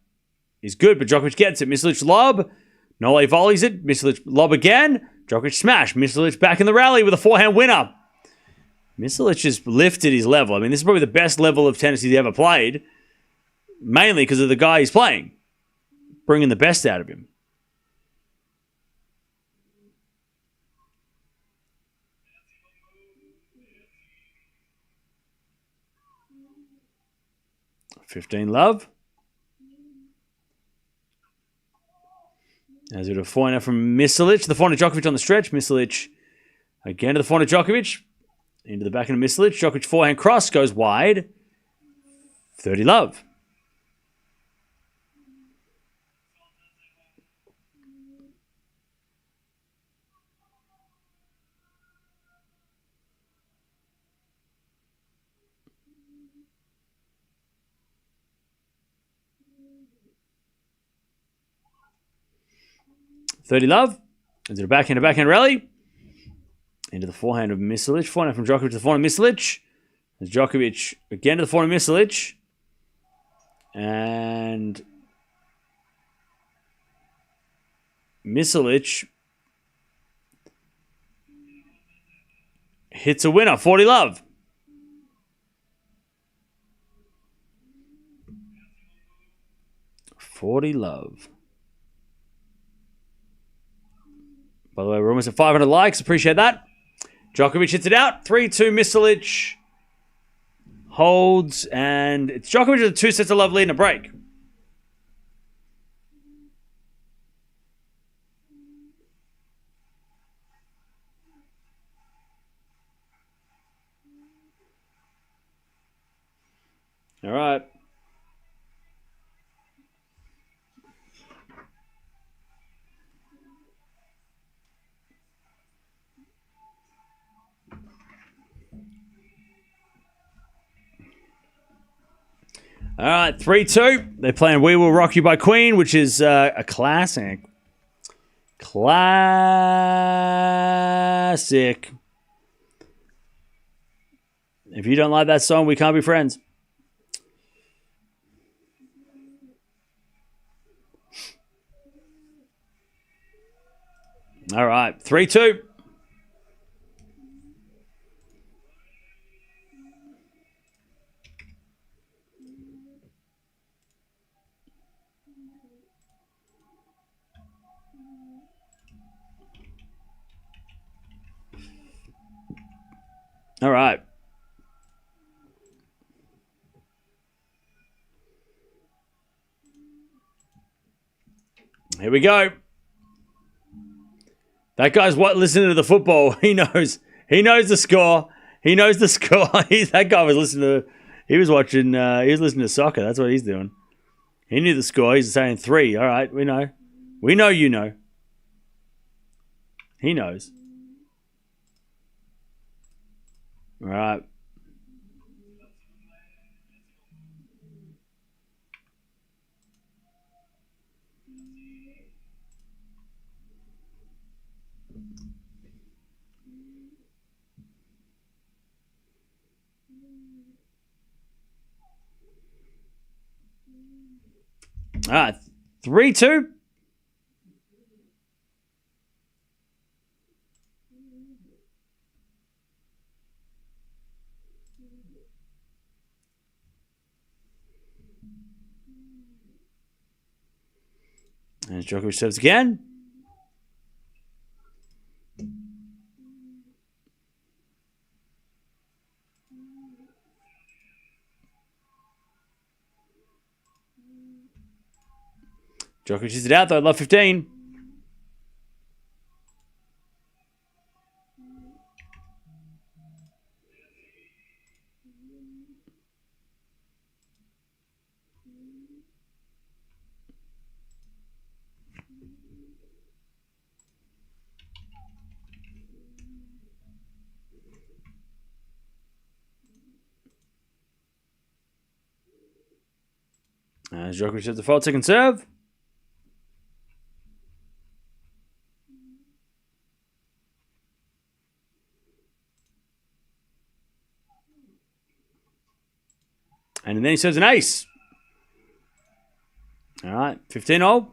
is good, but Djokovic gets it. Misolic lob. Nole volleys it. Misolic lob again. Djokovic smash. Misolic back in the rally with a forehand winner. Misolic has lifted his level. I mean, this is probably the best level of tennis he's ever played. Mainly because of the guy he's playing. Bringing the best out of him. $15 As we do a forehand from Misolic. The forehand of Djokovic on the stretch. Misolic again to the forehand of Djokovic. Into the backhand of Misolic. Djokovic forehand cross goes wide. 30-love. $30 into the backhand rally. Into the forehand of Misolic. Forehand from Djokovic to the forehand of Misolic. There's Djokovic again to the forehand of Misolic. And Misolic hits a winner. 40-love. $40. By the way, we're almost at 500 likes. Appreciate that. Djokovic hits it out. 3-2 Misolic. Holds. And it's Djokovic with 2 sets of love lead and a break. All right. All right, 3-2. They're playing We Will Rock You by Queen, which is a classic. Classic. If you don't like that song, we can't be friends. All right, 3-2. All right. Here we go. That guy's listening to the football. He knows. He knows the score. He knows the score. That guy was listening to. He was watching. He was listening to soccer. That's what he's doing. He knew the score. He's saying 3. All right, we know. We know you know. He knows. All right. All right, 3-2. And Djokovic serves again. Djokovic is it out though, love 15. As Djokovic hits the fault, second serve. And then he serves an ace. All right, 15-all.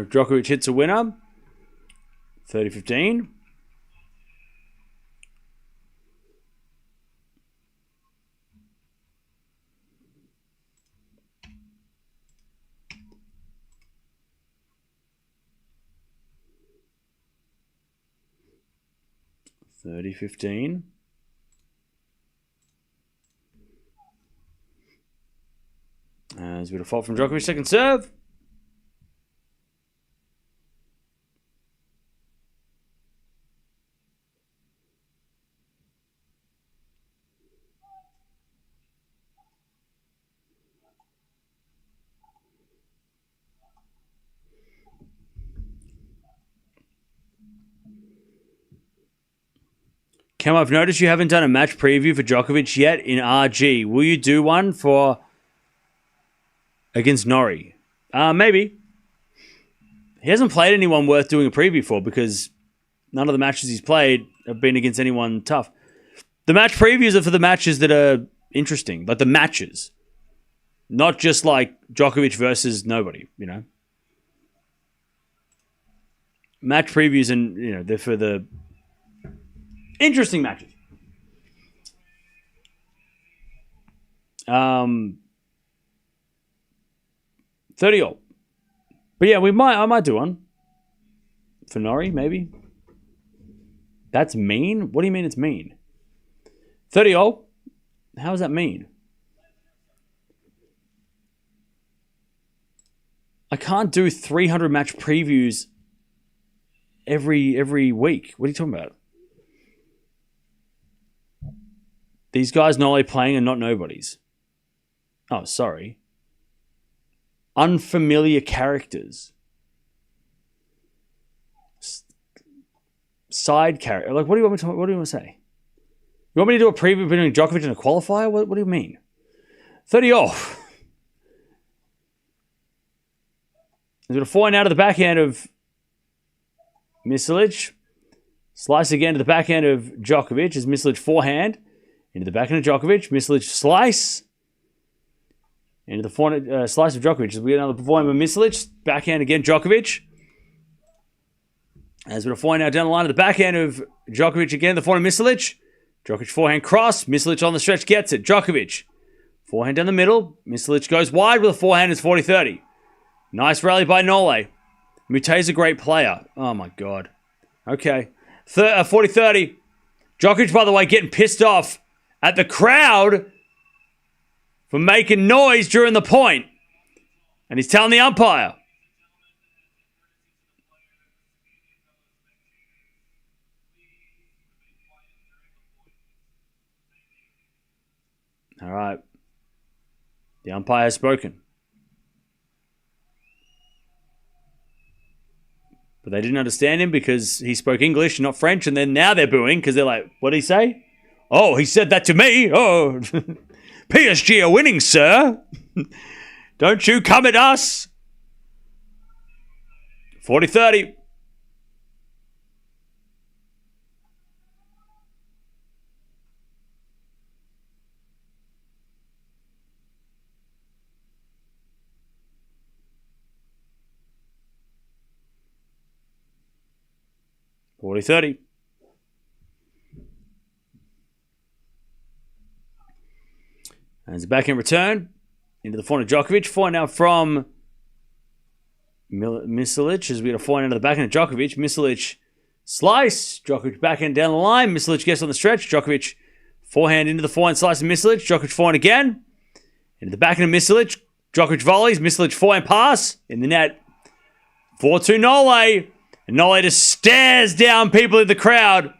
Djokovic hits a winner. 30-15. As we get a fault from Djokovic, second serve. Cam, I've noticed you haven't done a match preview for Djokovic yet in RG. Will you do one for against Norrie? Maybe. He hasn't played anyone worth doing a preview for because none of the matches he's played have been against anyone tough. The match previews are for the matches that are interesting, like the matches. Not just like Djokovic versus nobody, you know. Match previews and, you know, they're for the interesting matches. 30-all. But yeah, I might do one. For Norrie, maybe. That's mean? What do you mean it's mean? 30-all? How does that mean? I can't do 300 match previews every week. What are you talking about? These guys know they're playing and not nobodies. Oh, sorry. Unfamiliar characters. Side character. Like, what do you want me to say? You want me to do a preview between Djokovic and a qualifier? What do you mean? 30-all. There's a forehand out of the backhand of Misolic. Slice again to the backhand of Djokovic as Misolic forehand. Into the backhand of Djokovic. Misolic slice. Into the forehand slice of Djokovic. As we get another forehand of Misolic. Backhand again, Djokovic. As we're forehand now down the line of the backhand of Djokovic again. The forehand of Misolic. Djokovic forehand cross. Misolic on the stretch gets it. Djokovic. Forehand down the middle. Misolic goes wide with a forehand. It's 40-30. Nice rally by Nole. Mute's a great player. Oh, my God. Okay. 40-30. Djokovic, by the way, getting pissed off at the crowd for making noise during the point. And he's telling the umpire. All right. The umpire has spoken. But they didn't understand him because he spoke English, not French. And then now they're booing because they're like, what did he say? Oh, he said that to me. Oh, PSG are winning, sir. Don't you come at us. 40-30. And it's a backhand return into the forehand of Djokovic. Forehand now from Misolic as we get a forehand into the backhand of Djokovic. Misolic slice. Djokovic backhand down the line. Misolic gets on the stretch. Djokovic forehand into the forehand slice of Misolic. Djokovic forehand again. Into the backhand of Misolic. Djokovic volleys. Misolic forehand pass in the net. 4-2 Nole. And Nole just stares down people in the crowd.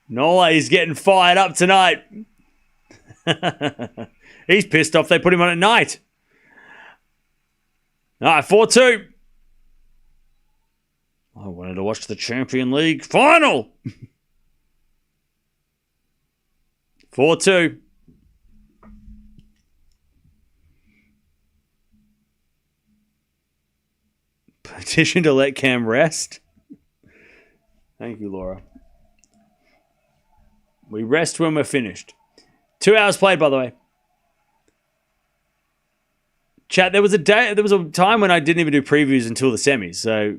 Nole is getting fired up tonight. He's pissed off they put him on at night. All right, 4-2. I wanted to watch the Champion League final. 4-2. Petition to let Cam rest. Thank you, Laura. We rest when we're finished. 2 hours played, by the way. Chat, there was a time when I didn't even do previews until the semis. So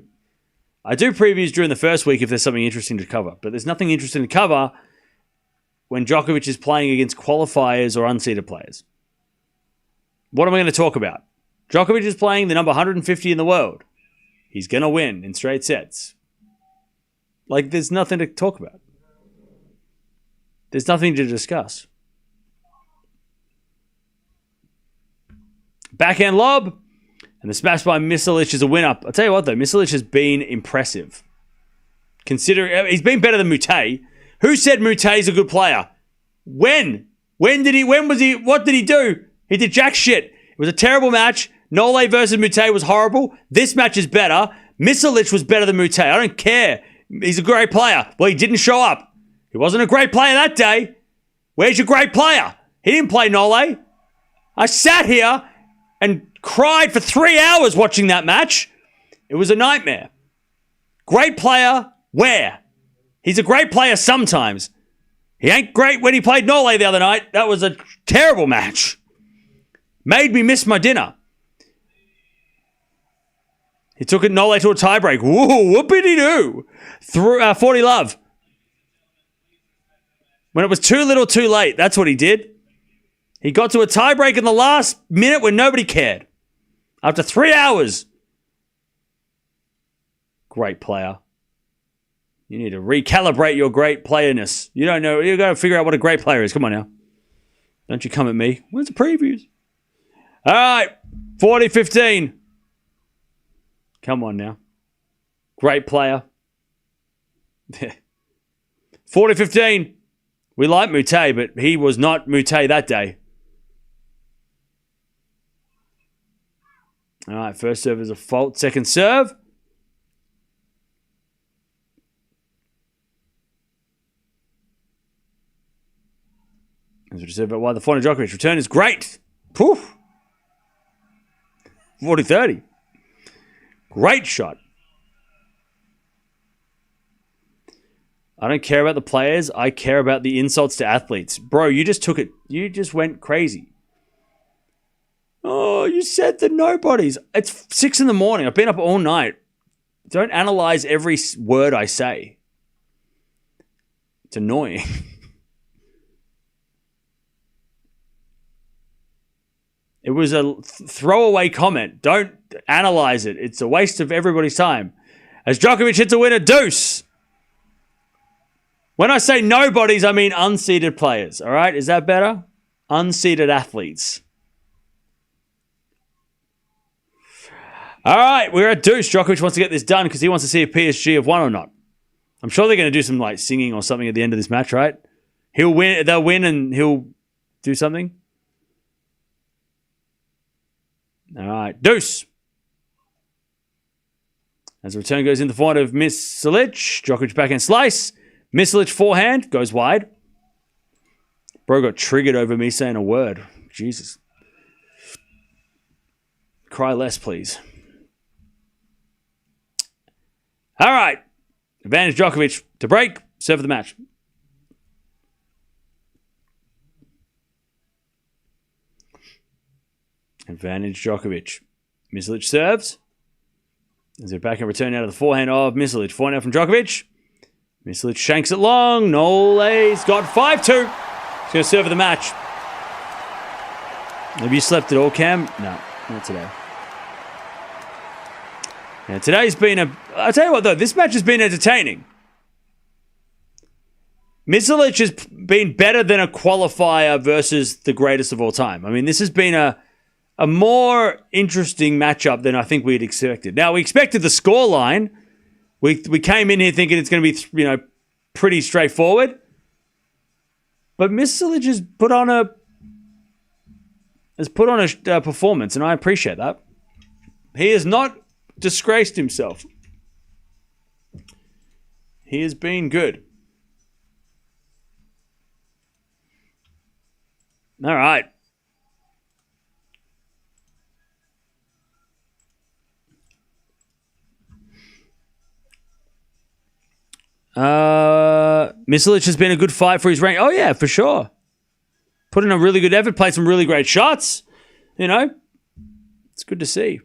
I do previews during the first week if there's something interesting to cover. But there's nothing interesting to cover when Djokovic is playing against qualifiers or unseeded players. What am I going to talk about? Djokovic is playing the number 150 in the world. He's going to win in straight sets. Like, there's nothing to talk about. There's nothing to discuss. Backhand lob. And the smash by Misolic is a win up. I'll tell you what, though. Misolic has been impressive. He's been better than Mute. Who said Mute's a good player? When? What did he do? He did jack shit. It was a terrible match. Nole versus Mute was horrible. This match is better. Misolic was better than Mute. I don't care. He's a great player. Well, he didn't show up. He wasn't a great player that day. Where's your great player? He didn't play Nole. I sat here and cried for 3 hours watching that match. It was a nightmare. Great player, where? He's a great player sometimes. He ain't great when he played Nole the other night. That was a terrible match. Made me miss my dinner. He took it Nole to a tiebreak. Whoa, whoopity-doo. 40 love. When it was too little too late, that's what he did. He got to a tiebreak in the last minute when nobody cared. After 3 hours. Great player. You need to recalibrate your great playerness. You don't know. You got to figure out what a great player is. Come on now. Don't you come at me. Where's the previews? All right. 40-15. Come on now. Great player. 40-15. We like Mute, but he was not Mute that day. All right. First serve is a fault. Second serve. As we said about why the final Djokovic return is great. Poof. 40-30. Great shot. I don't care about the players. I care about the insults to athletes. Bro, you just took it. You just went crazy. Oh, you said the nobodies. It's 6 a.m. I've been up all night. Don't analyze every word I say. It's annoying. It was a throwaway comment. Don't analyze it. It's a waste of everybody's time. As Djokovic hits a winner, deuce. When I say nobodies, I mean unseeded players. All right? Is that better? Unseeded athletes. All right, we're at deuce. Djokovic wants to get this done because he wants to see if PSG have won or not. I'm sure they're going to do some like singing or something at the end of this match, right? He'll win. They'll win and he'll do something. All right, deuce. As the return goes in the forehand of Misolic. Djokovic backhand slice. Misolic forehand goes wide. Bro got triggered over me saying a word. Jesus. Cry less, please. All right. Advantage Djokovic to break. Serve for the match. Advantage Djokovic. Misolic serves. As a backhand return out of the forehand of Misolic. Forehand out from Djokovic. Misolic shanks it long. Nole's got 5-2. He's going to serve for the match. Have you slept at all, Cam? No, not today. Now, today's been I'll tell you what, though. This match has been entertaining. Misolic has been better than a qualifier versus the greatest of all time. I mean, this has been a more interesting matchup than I think we had expected. Now, we expected the scoreline We came in here thinking it's going to be, pretty straightforward. But Misolic has put on a performance, and I appreciate that. He has not disgraced himself. He has been good. All right. Misolic has been a good fight for his rank. Oh, yeah, for sure. Put in a really good effort, played some really great shots. It's good to see.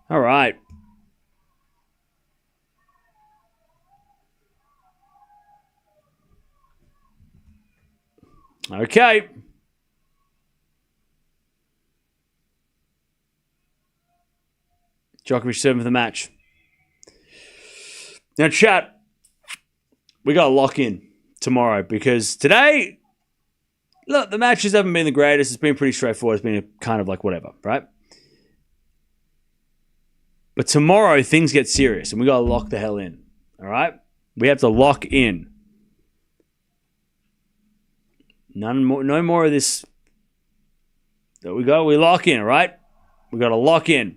All right. Okay. Djokovic serving for the match. Now, chat, we got to lock in tomorrow because today, look, the matches haven't been the greatest. It's been pretty straightforward. It's been kind of like whatever, right? But tomorrow, things get serious and we got to lock the hell in, all right? We have to lock in. No more of this. We lock in, all right? We got to lock in.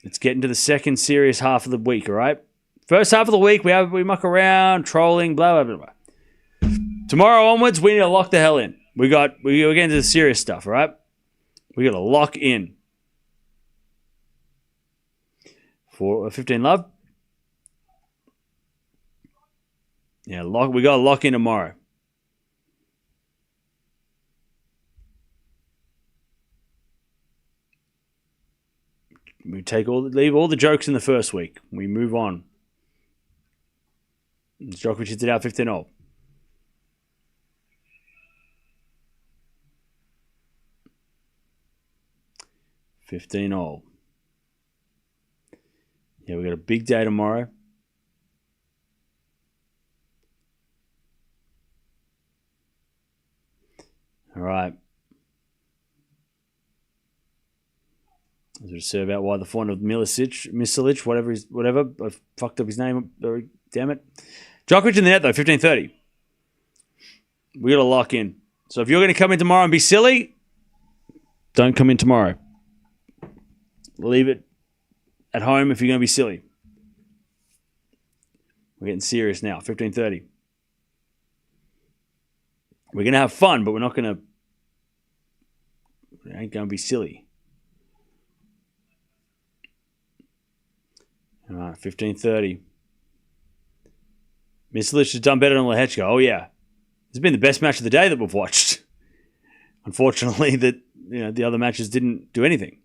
Let's get into the second serious half of the week, all right? First half of the week, we muck around, trolling, blah, blah, blah, blah. Tomorrow onwards, we need to lock the hell in. We get into the serious stuff, all right? We got to lock in. For 15 love. Yeah, we got to lock in tomorrow. We leave all the jokes in the first week. We move on. Djokovic hits it out 15-0. Yeah, we got a big day tomorrow. All right. Is there a survey about why the form of Misolic, whatever. I fucked up his name. Damn it. Djokovic in the net, though, 15-30. We got to lock in. So if you're going to come in tomorrow and be silly, don't come in tomorrow. Leave it at home if you're going to be silly. We're getting serious now, 15-30. We're going to have fun, but we ain't going to be silly. All right, 15-30. Misolic has done better than Lehechka. Oh, yeah. It's been the best match of the day that we've watched. Unfortunately, the other matches didn't do anything.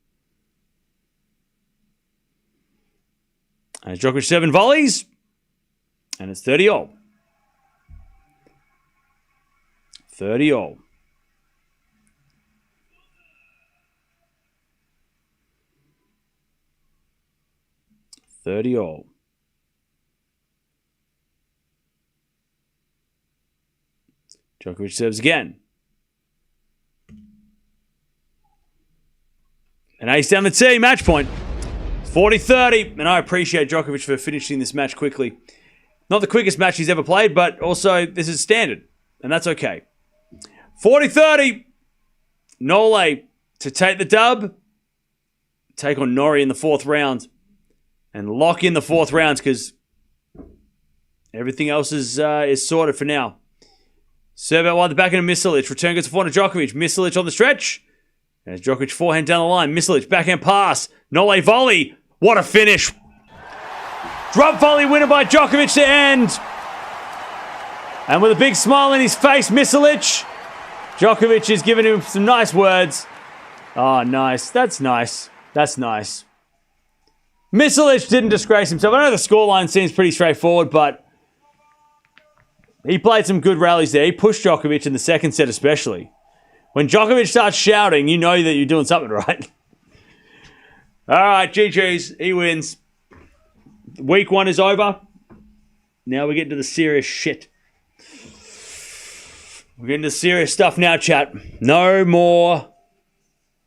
And Djokovic 7 volleys. And it's 30-all. 30-all. Djokovic serves again. An ace down the tee, match point. 40-30, and I appreciate Djokovic for finishing this match quickly. Not the quickest match he's ever played, but also this is standard, and that's okay. 40-30, Nole to take the dub, take on Norrie in the fourth round, and lock in the fourth rounds because everything else is sorted for now. Serve out wide the back end of Misolic. Return goes to forehand to Djokovic. Misolic on the stretch. As Djokovic forehand down the line. Misolic backhand pass. Nole volley. What a finish. Drop volley winner by Djokovic to end. And with a big smile on his face, Misolic. Djokovic is giving him some nice words. Oh, nice. That's nice. That's nice. Misolic didn't disgrace himself. I know the scoreline seems pretty straightforward, but he played some good rallies there. He pushed Djokovic in the second set especially. When Djokovic starts shouting, you know that you're doing something right. All right, GG's. He wins. Week 1 is over. Now we get into the serious shit. We're getting to serious stuff now, chat. No more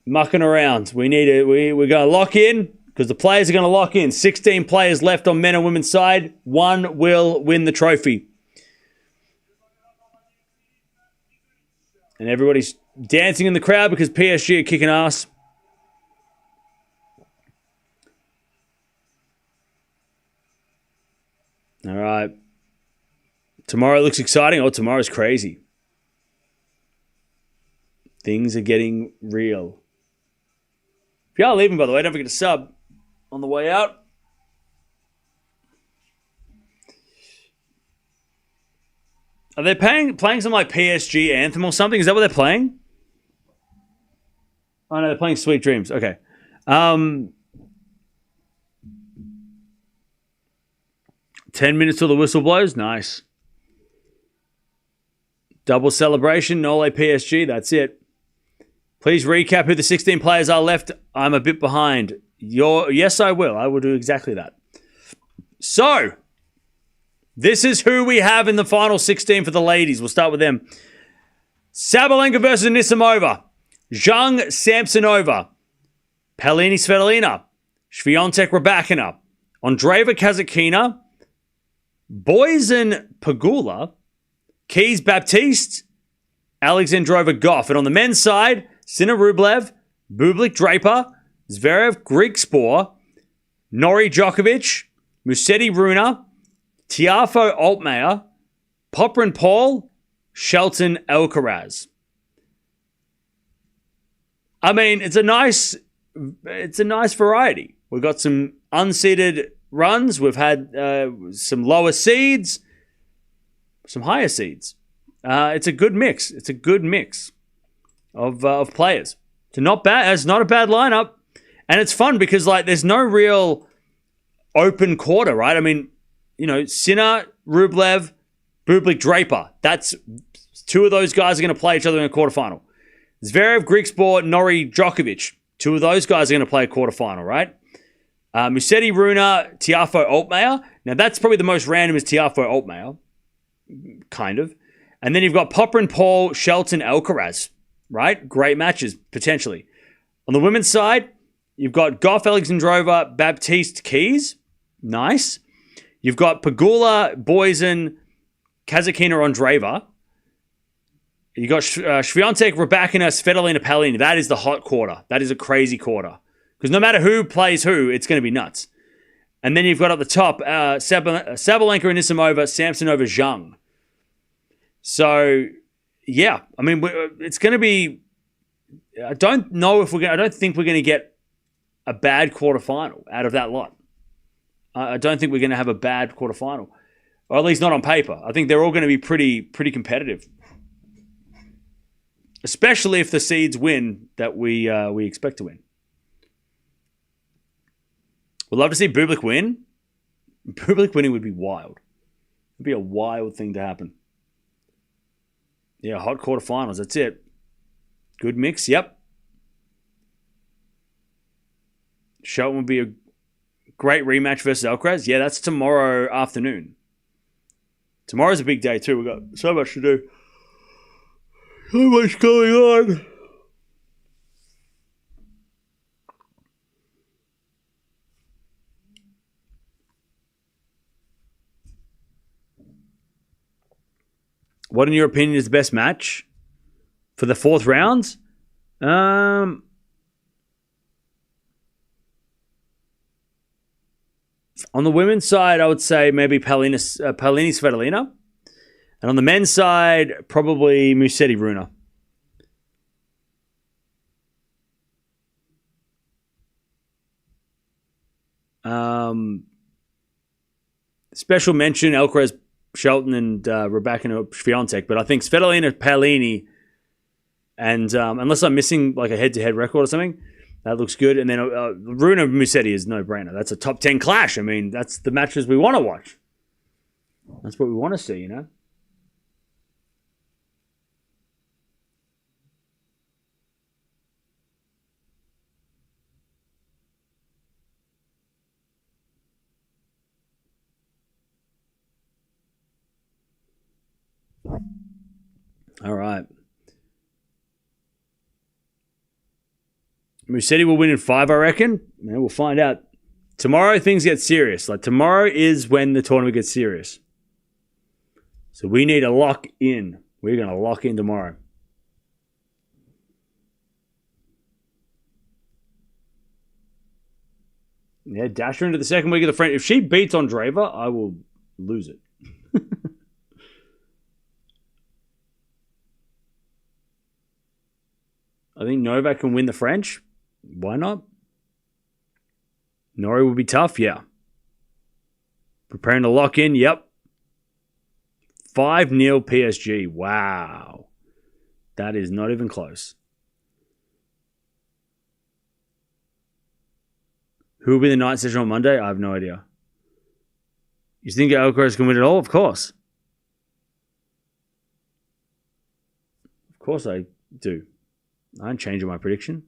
mucking around. We're going to lock in because the players are going to lock in. 16 players left on men and women's side. One will win the trophy. And everybody's dancing in the crowd because PSG are kicking ass. All right. Tomorrow looks exciting. Oh, tomorrow's crazy. Things are getting real. If y'all are leaving, by the way, don't forget to sub on the way out. Are they playing some like PSG anthem or something? Is that what they're playing? Oh no, they're playing Sweet Dreams. Okay. 10 minutes till the whistle blows. Nice. Double celebration. Nole PSG. That's it. Please recap who the 16 players are left. I'm a bit behind. Yes, I will. I will do exactly that. So, this is who we have in the final 16 for the ladies. We'll start with them. Sabalenka versus Anisimova. Zhang Samsonova. Pelini Svitolina. Swiatek Raducanu. Andreeva Kasatkina. Boysen Pegula. Keys Baptiste. Alexandra Goff. And on the men's side, Sinner Rublev. Bublik Draper. Zverev Griekspoor. Novak Djokovic. Musetti Runa. Tiafoe Altmaier. Poprin Paul. Shelton Alcaraz. I mean, it's a nice variety. We've got some unseeded runs. We've had some lower seeds, some higher seeds. It's a good mix. It's a good mix of players. It's not bad. It's not a bad lineup, and it's fun because like there's no real open quarter, right? I mean, Sinner, Rublev, Bublik, Draper. That's two of those guys are going to play each other in a quarterfinal. Zverev, Griekspoor, Norrie, Djokovic. Two of those guys are going to play a quarterfinal, right? Musetti, Runa, Tiafoe Altmaier. Now, that's probably the most random is Tiafoe Altmaier. Kind of. And then you've got Poprin Paul, Shelton, Alcaraz, right? Great matches, potentially. On the women's side, you've got Goff, Alexandrova, Baptiste, Keys. Nice. You've got Pegula, Boysen, Kasatkina, Andreeva. You got Swiatek, Raducanu, Svitolina, Pelini. That is the hot quarter. That is a crazy quarter. Because no matter who plays who, it's going to be nuts. And then you've got at the top, Sabalenka, Anisimova, Samsonova, Zhang. So, yeah. I mean, it's going to be... I don't think we're going to get a bad quarterfinal out of that lot. I don't think we're going to have a bad quarterfinal. Or at least not on paper. I think they're all going to be pretty competitive. Especially if the seeds win that we expect to win. We'd love to see Bublik win. Bublik winning would be wild. It would be a wild thing to happen. Yeah, hot quarterfinals. That's it. Good mix. Yep. Shelton would be a great rematch versus Alcaraz. Yeah, that's tomorrow afternoon. Tomorrow's a big day too. We've got so much to do. So much going on. What, in your opinion, is the best match for the fourth round? On the women's side, I would say maybe Pelini Svitolina. And on the men's side, probably Musetti Runa. Special mention, Alcaraz, Shelton, and Raducanu, Swiatek. But I think Svitolina, Pelini, and unless I'm missing like a head-to-head record or something, that looks good. And then Runa Musetti is no-brainer. That's a top 10 clash. I mean, that's the matches we want to watch. That's what we want to see, All right. Musetti will win in 5, I reckon. Man, we'll find out. Tomorrow, things get serious. Like, tomorrow is when the tournament gets serious. So we need to lock in. We're going to lock in tomorrow. Yeah, dash her into the second week of the French. If she beats Andreeva, I will lose it. I think Novak can win the French. Why not? Norrie will be tough, yeah. Preparing to lock in, yep. 5-0 PSG. Wow. That is not even close. Who will be the night session on Monday? I have no idea. You think Alcaraz can win it all? Of course. Of course I do. I ain't changing my prediction.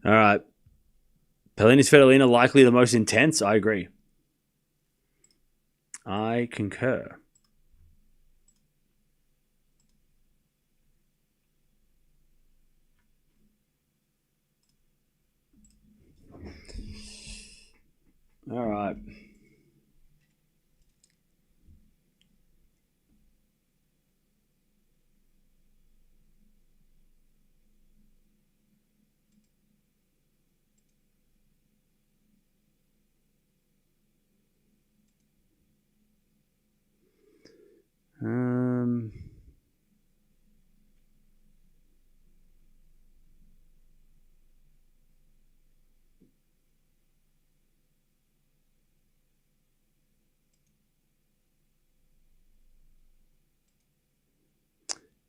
All right. Pellinis Federlina likely the most intense. I agree. I concur. All right.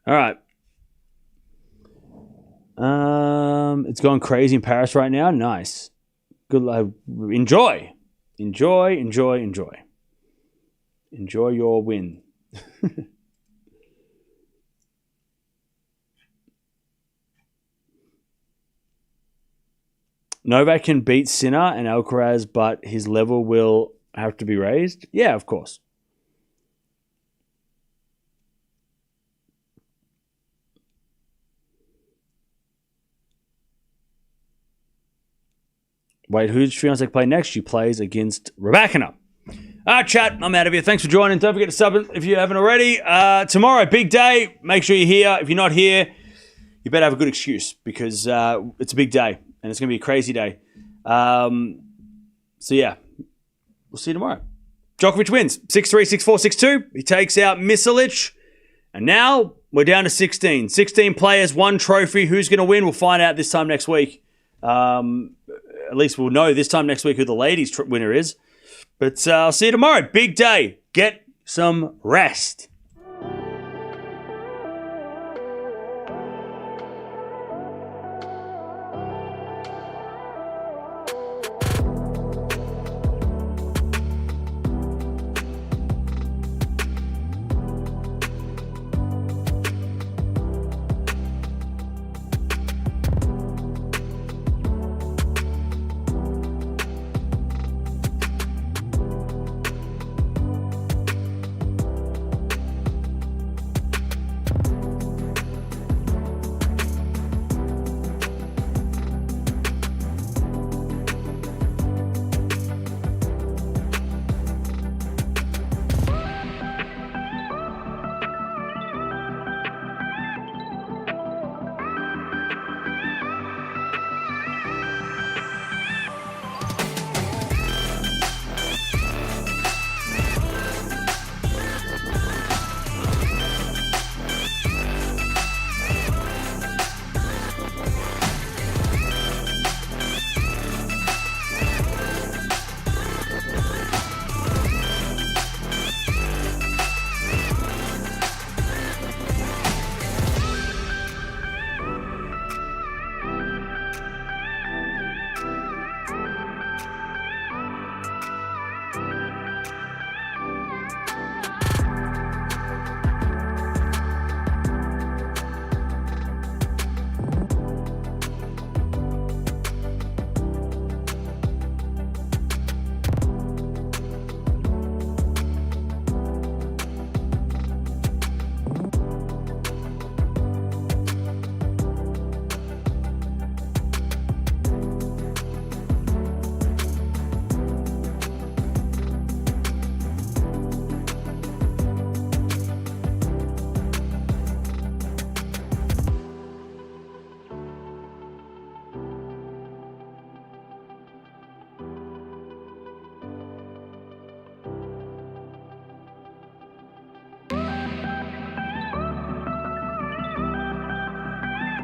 All right. It's going crazy in Paris right now. Nice. Good. Enjoy. Enjoy your win. Novak can beat Sinner and Alcaraz, but his level will have to be raised. Yeah, of course. Wait, who's Swiatek play next? She plays against Raducanu. All right, chat. I'm out of here. Thanks for joining. Don't forget to sub if you haven't already. Tomorrow, big day. Make sure you're here. If you're not here, you better have a good excuse because it's a big day and it's going to be a crazy day. So, yeah, we'll see you tomorrow. Djokovic wins 6-3, 6-4, 6-2. He takes out Misolic. And now we're down to 16. 16 players, 1 trophy. Who's going to win? We'll find out this time next week. At least we'll know this time next week who the ladies' winner is. But I'll see you tomorrow. Big day. Get some rest.